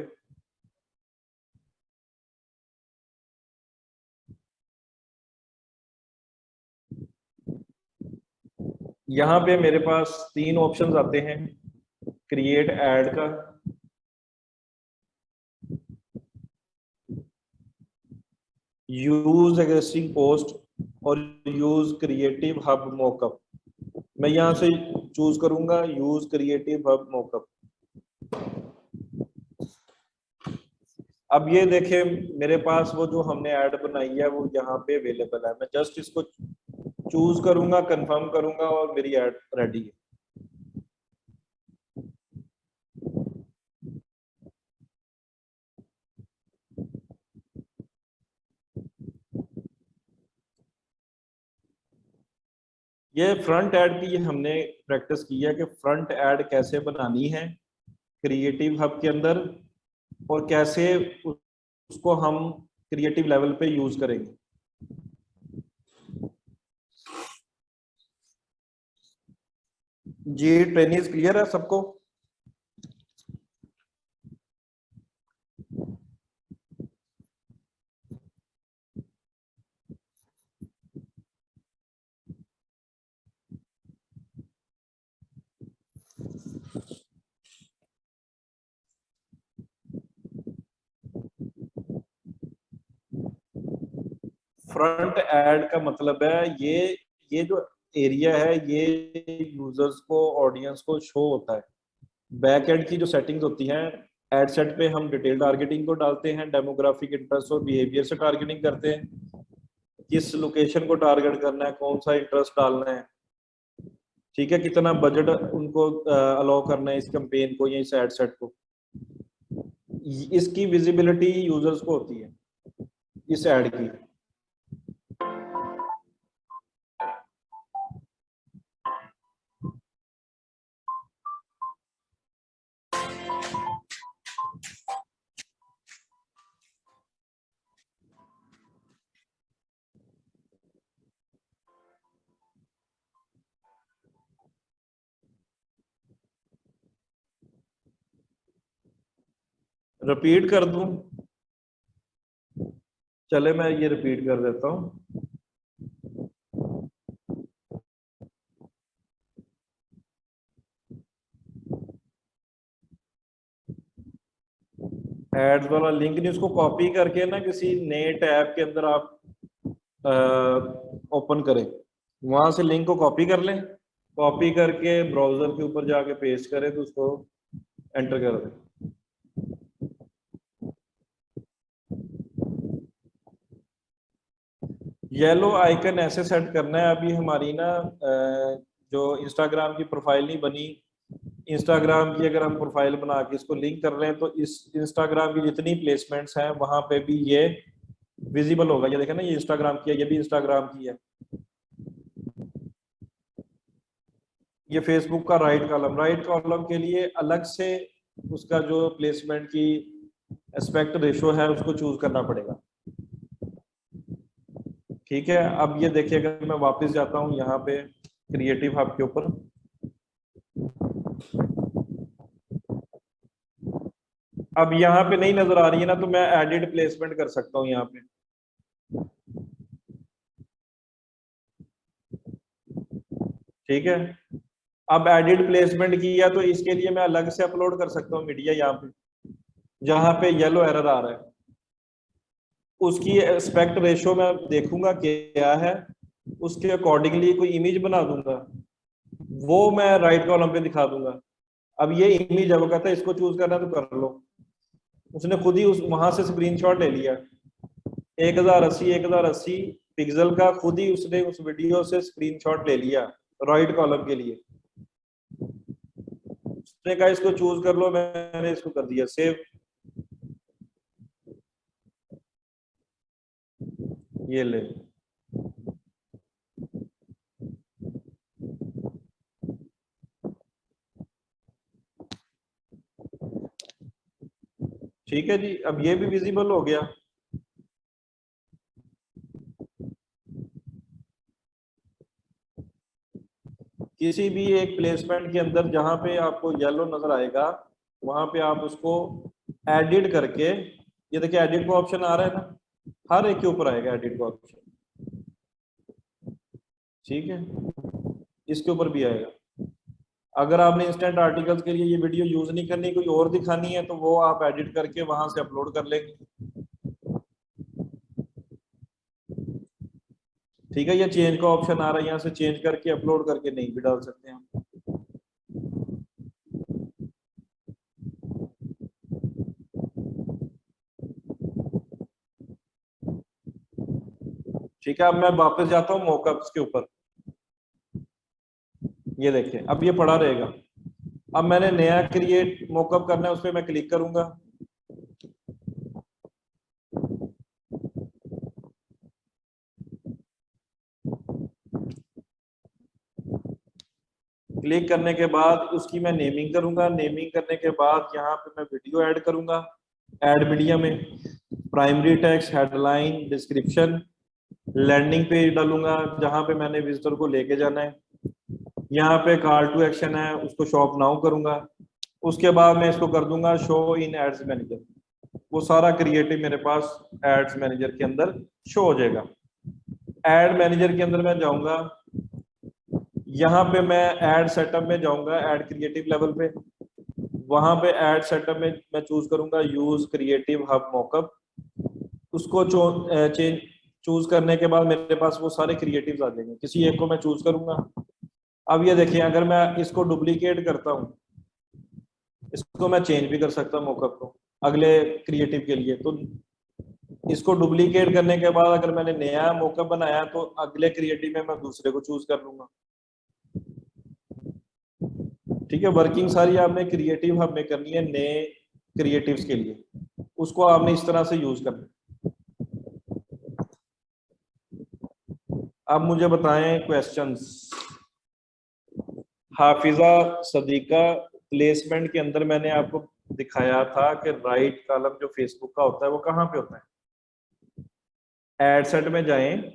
यहाँ पे मेरे पास 3 ऑप्शंस आते हैं, क्रिएट ऐड का, यूज एग्जिस्टिंग पोस्ट और यूज क्रिएटिव हब मॉकअप। मैं यहाँ से चूज करूंगा यूज क्रिएटिव हब मॉकअप। अब ये देखें मेरे पास वो जो हमने ऐड बनाई है वो यहाँ पे अवेलेबल है, मैं जस्ट इसको चूज करूंगा, कंफर्म करूंगा और मेरी ऐड रेडी है। ये फ्रंट ऐड की हमने प्रैक्टिस की है कि फ्रंट ऐड कैसे बनानी है क्रिएटिव हब के अंदर और कैसे उसको हम क्रिएटिव लेवल पे यूज करेंगे। जी ट्रेनिंग क्लियर है सबको? फ्रंट ऐड का मतलब है ये जो एरिया है ये यूजर्स को, ऑडियंस को शो होता है। बैक एंड की जो सेटिंग्स होती हैं, एड सेट पे हम डिटेल टारगेटिंग को डालते हैं, डेमोग्राफिक, इंटरेस्ट और बिहेवियर से टारगेटिंग करते हैं, किस लोकेशन को टारगेट करना है, कौन सा इंटरेस्ट डालना है, ठीक है, कितना बजट उनको अलाउ करना है इस कैंपेन को या इस एड सेट को। इसकी विजिबिलिटी यूजर्स को होती है इस एड की। रिपीट कर दूं? चले मैं ये रिपीट कर देता हूं। एड्स वाला लिंक नहीं, उसको कॉपी करके ना किसी नए टैब के अंदर आप ओपन करें, वहां से लिंक को कॉपी कर लें, कॉपी करके ब्राउजर के ऊपर जाके पेस्ट करें तो उसको एंटर कर दें। येलो आइकन ऐसे सेट करना है। अभी हमारी ना जो इंस्टाग्राम की प्रोफाइल नहीं बनी, इंस्टाग्राम की अगर हम प्रोफाइल बना के इसको लिंक कर रहे हैं तो इस इंस्टाग्राम की जितनी प्लेसमेंट्स हैं वहां पे भी ये विजिबल होगा। ये देखें ना, ये इंस्टाग्राम की है, ये भी इंस्टाग्राम की है, ये फेसबुक का राइट कॉलम के लिए अलग से उसका जो प्लेसमेंट की एस्पेक्ट रेशो है उसको चूज करना पड़ेगा। ठीक है, अब ये देखिए, अगर मैं वापस जाता हूं यहाँ पे क्रिएटिव हब के ऊपर, अब यहाँ पे नहीं नजर आ रही है ना, तो मैं एडिट प्लेसमेंट कर सकता हूँ यहाँ पे। ठीक है, अब एडिट प्लेसमेंट किया तो इसके लिए मैं अलग से अपलोड कर सकता हूँ मीडिया, यहाँ पे जहां पे येलो एरर आ रहा है उसकी एस्पेक्ट रेशो मैं देखूंगा क्या है, उसके अकॉर्डिंगली कोई इमेज बना दूंगा, वो मैं राइट कॉलम पे दिखा दूंगा। अब ये इमेज अब कहता है इसको चूज करना तो कर लो, उसने खुद ही उस वहां से स्क्रीनशॉट ले लिया 1080 पिक्सल का, खुद ही उसने उस वीडियो से स्क्रीनशॉट ले लिया राइट कॉलम के लिए। उसने कहा इसको चूज कर लो, मैंने इसको कर दिया सेव। ये ले, ठीक है जी, अब ये भी विजिबल हो गया। किसी भी एक प्लेसमेंट के अंदर जहां पे आपको येलो नजर आएगा वहां पे आप उसको एडिट करके, ये देखिए एडिट का ऑप्शन आ रहा है ना, हर एक के ऊपर आएगा एडिट का ऑप्शन। ठीक है, इसके ऊपर भी आएगा। अगर आपने इंस्टेंट आर्टिकल्स के लिए ये वीडियो यूज नहीं करनी, कोई और दिखानी है, तो वो आप एडिट करके वहां से अपलोड कर लेंगे। ठीक है, ये चेंज का ऑप्शन आ रहा है, यहाँ से चेंज करके अपलोड करके नहीं भी डाल सकते हैं हम। ठीक है, अब मैं वापस जाता हूँ मॉकअप्स के ऊपर। ये देखिए अब ये पड़ा रहेगा। अब मैंने नया क्रिएट मॉकअप करना है, उस पर मैं क्लिक करूंगा, क्लिक करने के बाद उसकी मैं नेमिंग करूंगा, नेमिंग करने के बाद यहाँ पे मैं वीडियो ऐड करूंगा, ऐड मीडिया में। Primary text, headline, description, landing page डालूंगा जहां पे मैंने विजिटर को लेके जाना है। यहाँ पे कॉल टू एक्शन है, उसको शॉप नाउ करूंगा। उसके बाद मैं इसको कर दूंगा शो इन एड्स मैनेजर। वो सारा क्रिएटिव मेरे पास एड्स मैनेजर के अंदर शो हो जाएगा। एड मैनेजर के अंदर मैं जाऊंगा, यहाँ पे मैं एड सेटअप में जाऊंगा, एड क्रिएटिव लेवल पे। वहां पे एड सेटअप में मैं चूज करूंगा यूज क्रिएटिव हब मॉकअप। उसको चेंज चूज करने के बाद मेरे पास वो सारे क्रिएटिव्स आ जाएंगे, किसी एक को मैं चूज करूंगा। अब ये देखिए, अगर मैं इसको डुप्लीकेट करता हूँ, इसको मैं चेंज भी कर सकता हूँ मॉकअप को अगले क्रिएटिव के लिए। तो इसको डुप्लीकेट करने के बाद अगर मैंने नया मॉकअप बनाया तो अगले क्रिएटिव में मैं दूसरे को चूज कर लूंगा। ठीक है, वर्किंग सारी आपने क्रिएटिव हब में करनी है नए क्रिएटिव्स के लिए, उसको आपने इस तरह से यूज करना है। अब मुझे बताएं क्वेश्चंस। हाफिजा सदीका, प्लेसमेंट के अंदर मैंने आपको दिखाया था कि राइट कॉलम जो फेसबुक का होता है वो कहाँ पे होता है। एड सेट में जाएं,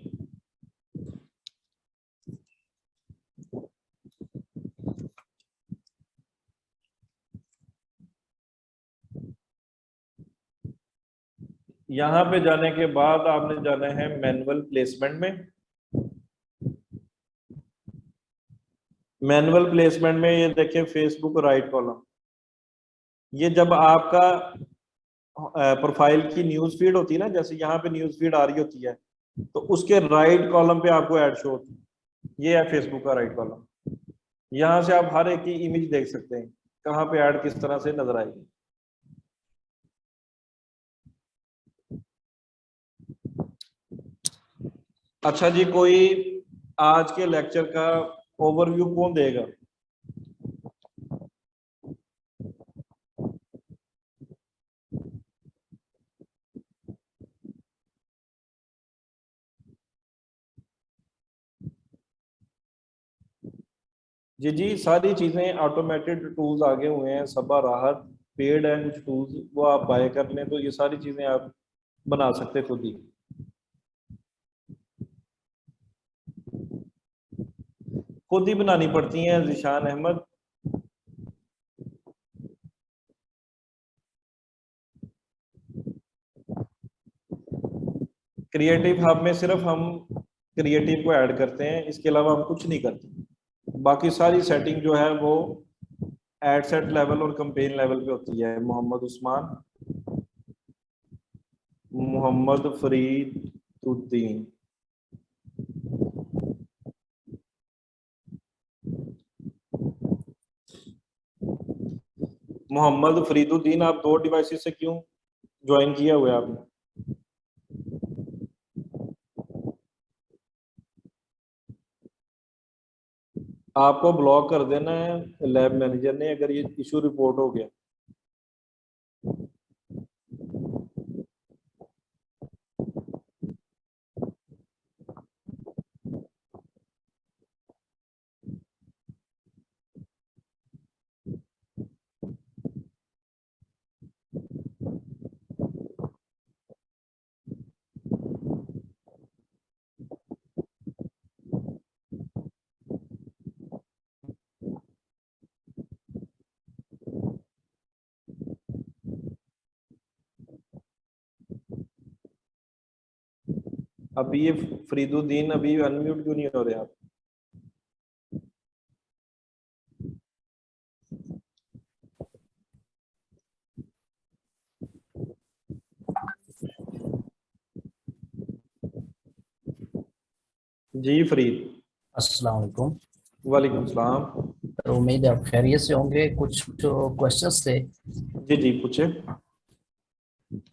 यहां पे जाने के बाद आपने जाना है मैनुअल प्लेसमेंट में। मैनुअल प्लेसमेंट में ये देखिए फेसबुक राइट कॉलम, ये जब आपका प्रोफाइल की न्यूज फीड होती है ना, जैसे यहाँ पे न्यूज फीड आ रही होती है तो उसके राइट कॉलम पे आपको ऐड शो होती है। ये है फेसबुक का राइट कॉलम। यहाँ से आप हर एक की इमेज देख सकते हैं कहाँ पे ऐड किस तरह से नजर आएगी। अच्छा जी, कोई आज के लेक्चर का ओवरव्यू कौन देगा? जी जी, सारी चीजें ऑटोमेटेड टूल्स आगे हुए हैं, सबा राहत पेड है कुछ टूल्स, वो आप बाय कर लें तो ये सारी चीजें आप बना सकते खुद ही। खुद ही बनानी पड़ती हैं जिशान अहमद। क्रिएटिव हब में सिर्फ हम क्रिएटिव को ऐड करते हैं, इसके अलावा हम कुछ नहीं करते। बाकी सारी सेटिंग जो है वो एड सेट लेवल और कंपेन लेवल पे होती है। मोहम्मद उस्मान, मोहम्मद फरीदुद्दीन, मोहम्मद फरीदुद्दीन, आप 2 डिवाइसेस से क्यों ज्वाइन किया हुआ है आपने? आपको ब्लॉक कर देना है लैब मैनेजर ने अगर ये इशू रिपोर्ट हो गया। अभी ये फरीदुद्दीन अभी अनम्यूट क्यों नहीं हो रहे आप? जी फरीद। अस्सलाम वालेकुम। वालेकुम सलाम। तो उम्मीद है आप खैरियत से होंगे। कुछ क्वेश्चंस थे। जी जी पूछे।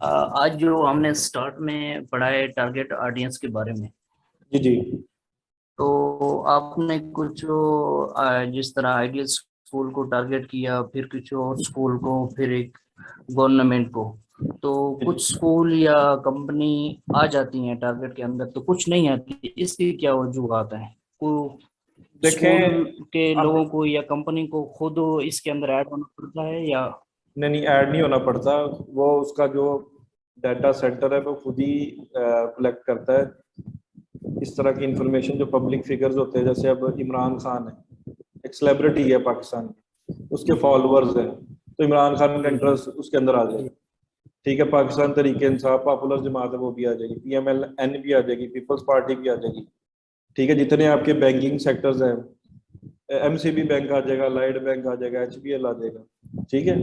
आज जो हमने स्टार्ट में पढ़ा है टारगेट ऑडियंस के बारे में, जी जी तो आपने कुछ जिस तरह आइडियल स्कूल को टारगेट किया, फिर कुछ और स्कूल को, फिर एक गवर्नमेंट को, तो कुछ स्कूल या कंपनी आ जाती हैं टारगेट के अंदर तो कुछ नहीं आती, इसकी क्या वजूहत है? देखें, स्कूल के अब लोगों को या कंपनी को खुद इसके अंदर ऐड होना पड़ता है या? नहीं ऐड नहीं होना पड़ता। वो उसका जो डाटा सेंटर है वो खुद ही कलेक्ट करता है इस तरह की इंफॉर्मेशन जो पब्लिक फिगर्स होते हैं। जैसे अब इमरान खान है, एक सेलिब्रिटी है पाकिस्तान की, उसके फॉलोअर्स हैं, तो इमरान खान का इंटरेस्ट उसके अंदर आ जाएगा। ठीक है, पाकिस्तान तरीके इंसाफ पॉपुलर जमात है वो भी आ जाएगी, PMLN भी आ जाएगी, पीपल्स पार्टी भी आ जाएगी। ठीक है, जितने आपके बैंकिंग सेक्टर्स हैं, MCB बैंक आ जाएगा, लाइट बैंक आ जाएगा, HBL आ जाएगा। ठीक है,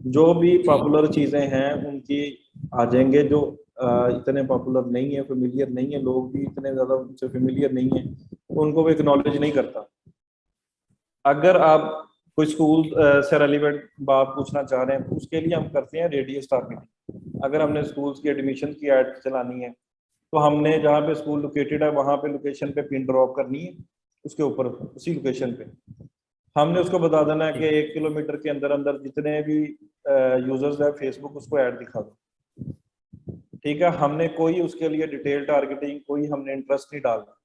जो भी पॉपुलर चीजें हैं उनकी आ जाएंगे। जो इतने पॉपुलर नहीं है, फेमिलियर नहीं है, लोग भी इतने ज्यादा उनसे फेमिलियर नहीं है, तो उनको वो एक्नॉलेज नहीं करता। अगर आप कोई स्कूल से रेलिवेंट बात पूछना चाह रहे हैं तो उसके लिए हम करते हैं रेडियस टारगेटिंग। अगर हमने स्कूल्स की एडमिशन की ऐड चलानी है तो हमने जहाँ पे स्कूल लोकेटेड है वहाँ पे लोकेशन पे पिन ड्रॉप करनी है, उसके ऊपर उसी लोकेशन पे हमने उसको बता देना है कि 1 किलोमीटर के अंदर अंदर जितने भी यूजर्स है फेसबुक उसको ऐड दिखा दो। ठीक है, हमने कोई उसके लिए डिटेल टारगेटिंग कोई हमने इंटरेस्ट नहीं डालना,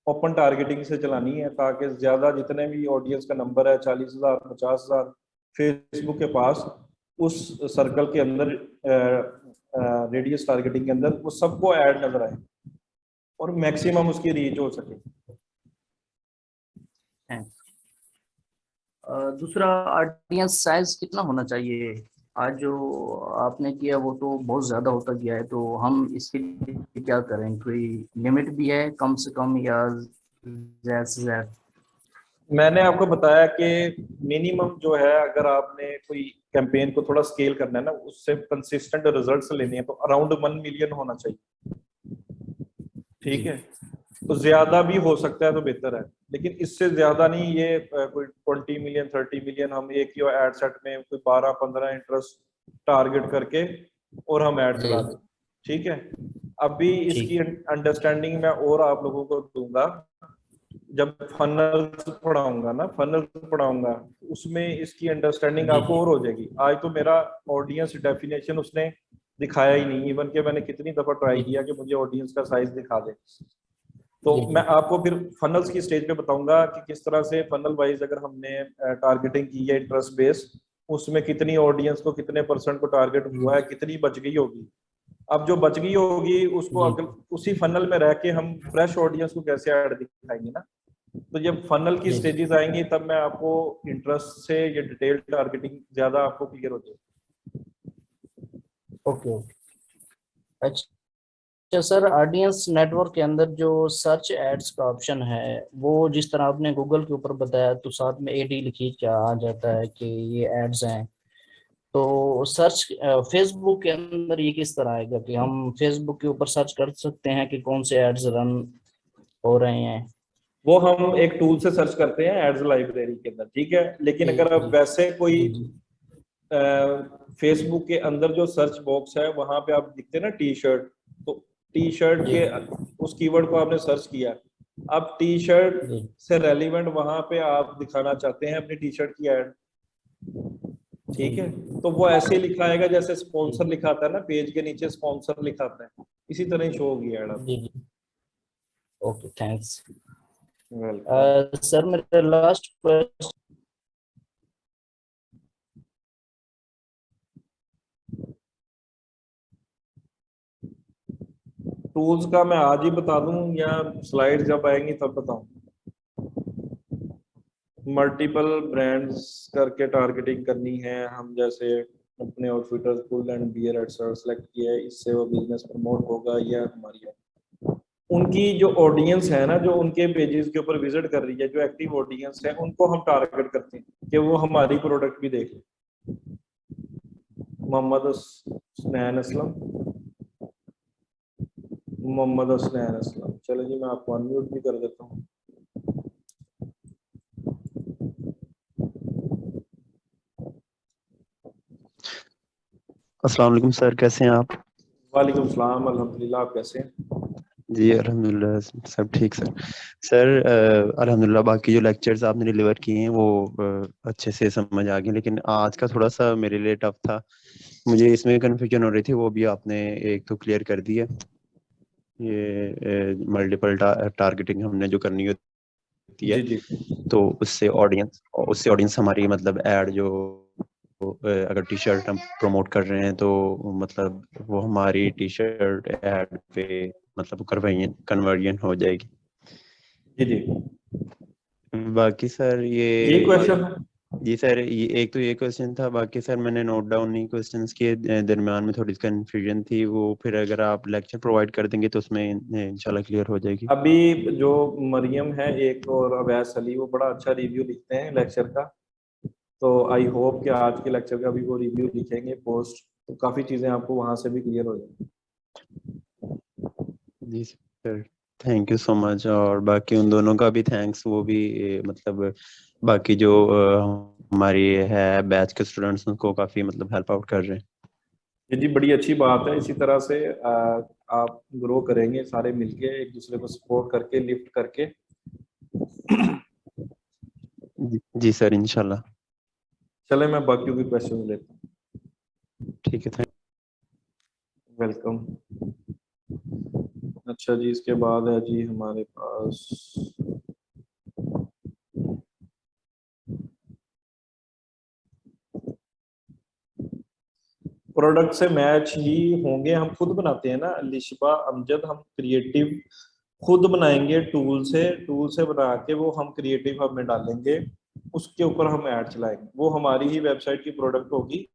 ओपन टारगेटिंग से चलानी है ताकि ज्यादा जितने भी ऑडियंस का नंबर है 40,000 50,000 फेसबुक के पास उस सर्कल के अंदर रेडियस टारगेटिंग के अंदर वो सबको ऐड नजर आए और मैक्सिमम उसकी रीच हो सके। दूसरा, ऑडियंस साइज कितना होना चाहिए? आज जो आपने किया वो तो बहुत ज्यादा होता गया है, तो हम इसके लिए क्या करें? कोई लिमिट भी है कम से कम या ज्यादा से ज्यादा? मैंने आपको बताया कि मिनिमम जो है, अगर आपने कोई कैंपेन को थोड़ा स्केल करना है ना, उससे कंसिस्टेंट रिजल्ट्स लेने हैं तो अराउंड 1 मिलियन होना चाहिए। ठीक है, तो ज्यादा भी हो सकता है तो बेहतर है, लेकिन इससे ज्यादा नहीं। ये कोई 20 मिलियन 30 मिलियन हम एक ही एड सेट में कोई 12-15 इंटरेस्ट टारगेट करके और हम ऐड चला दें। ठीक है, अभी इसकी अंडरस्टैंडिंग मैं और आप लोगों को दूंगा जब फनल्स पढ़ाऊंगा उसमें इसकी अंडरस्टैंडिंग आपको और हो जाएगी। आज तो मेरा ऑडियंस डेफिनेशन उसने दिखाया ही नहीं, इवन के मैंने कितनी दफा ट्राई किया कि मुझे ऑडियंस का साइज दिखा दे। तो मैं आपको फिर फनल्स की स्टेज पे बताऊंगा कि किस तरह से फनल वाइज अगर हमने टारगेटिंग की है इंटरेस्ट बेस, उसमें कितनी ऑडियंस को कितने % को टारगेट हुआ है, कितनी बच गई होगी। अब जो बच गई होगी उसको अगर उसी फनल में रह के हम फ्रेश ऑडियंस को कैसे ऐड दिखाएंगे ना, तो जब फनल की स्टेजेस आएंगी तब मैं आपको इंटरेस्ट से ये डिटेल टारगेटिंग ज्यादा आपको क्लियर हो जाएगी। ओके। अच्छा सर, ऑडियंस नेटवर्क के अंदर जो सर्च एड्स का ऑप्शन है, वो जिस तरह आपने गूगल के ऊपर बताया तो साथ में AD लिखी क्या आ जाता है कि ये एड्स हैं, तो सर्च फेसबुक के अंदर ये किस तरह आएगा कि हम फेसबुक के ऊपर सर्च कर सकते हैं कि कौन से एड्स रन हो रहे हैं? वो हम एक टूल से सर्च करते हैं एड्स लाइब्रेरी के अंदर। ठीक है, लेकिन अगर आप वैसे कोई फेसबुक के अंदर जो सर्च बॉक्स है वहां पे आप दिखते हैं ना T-शर्ट, तो T-शर्ट के उस कीवर्ड को आपने सर्च किया, अब T-शर्ट से रेलिवेंट वहां पे आप दिखाना चाहते हैं अपनी T-शर्ट की ऐड। ठीक है, तो वो ऐसे लिखा आएगा जैसे स्पॉन्सर लिखा आता है ना, पेज के नीचे स्पॉन्सर लिखा आता है, इसी तरह ही शो होगी add. Okay, thanks. Welcome. Sir मेरा लास्ट क्वेश्चन, टूल्स का मैं आज ही बता दूं या स्लाइड जब आएंगी तब बताऊं? मल्टीपल ब्रांड्स करके टारगेटिंग करनी है हम, जैसे अपने outfitters Pull and Bear etcetera select किया है, इससे वो बिजनेस प्रमोट होगा या हमारी उनकी जो ऑडियंस है ना, जो उनके पेजेस के ऊपर विजिट कर रही है, जो एक्टिव ऑडियंस है, उनको हम टारगेट करते हैं कि वो हमारी प्रोडक्ट भी देख ले। मोहम्मद हसनैन असलम, चलो जी मैं आपको अनम्यूट भी कर देता हूँ। अस्सलाम वालेकुम सर, कैसे हैं आप? वालेकुम सलाम, अल्हम्दुलिल्लाह, आप कैसे हैं? जी अल्हम्दुलिल्लाह सब ठीक सर। सर अल्हम्दुलिल्लाह बाकी जो लेक्चर्स आपने डिलीवर किए हैं वो अच्छे से समझ आ गए, लेकिन आज का थोड़ा सा मेरे लिए टफ था, मुझे इसमें कन्फ्यूजन हो रही थी, वो भी आपने एक तो क्लियर कर दी है। ये मल्टीपल टारगेटिंग हमने जो करनी होती है, जी जी, तो उससे ऑडियंस हमारी मतलब ऐड जो अगर टी शर्ट हम प्रमोट कर रहे हैं तो मतलब वो हमारी टी शर्ट ऐड पे मतलब कन्वर्जन हो जाएगी। जी जी, बाकी सर यही क्वेश्चन है। जी सर, ये एक तो ये क्वेश्चन था, बाकी सर मैंने नोट डाउन नहीं क्वेश्चंस के दरमियान में थोड़ी कंफ्यूजन थी, वो फिर अगर आप लेक्चर प्रोवाइड कर देंगे तो उसमें इंशाल्लाह क्लियर हो जाएगी। अभी जो मरियम है एक और अवैस अली, वो बड़ा अच्छा रिव्यू लिखते हैं लेक्चर का, तो आई होप कि आज के लेक्चर का भी वो रिव्यू लिखेंगे पोस्ट, तो काफ़ी चीज़ें आपको वहाँ से भी क्लियर हो जाएंगी। जी sir, thank you so much. और बाकी उन दोनों का भी थैंक्स, वो भी मतलब बाकी जो हमारी है बैच के स्टूडेंट्स उनको काफ़ी मतलब हेल्प आउट कर रहे हैं। जी, बड़ी अच्छी बात है। इसी तरह से आप ग्रो करेंगे सारे मिलके, एक दूसरे को सपोर्ट करके, लिफ्ट करके। जी सर, इंशाल्लाह। चले मैं बाकियों के क्वेश्चन लेता हूँ। ठीक है, थैंक। वेलकम। अच्छा जी, इसके बाद है जी हमारे पास प्रोडक्ट से मैच ही होंगे, हम खुद बनाते हैं ना लिशबा अमजद, हम क्रिएटिव खुद बनाएंगे टूल से बना के वो हम क्रिएटिव हब में डालेंगे, उसके ऊपर हम ऐड चलाएंगे, वो हमारी ही वेबसाइट की प्रोडक्ट होगी।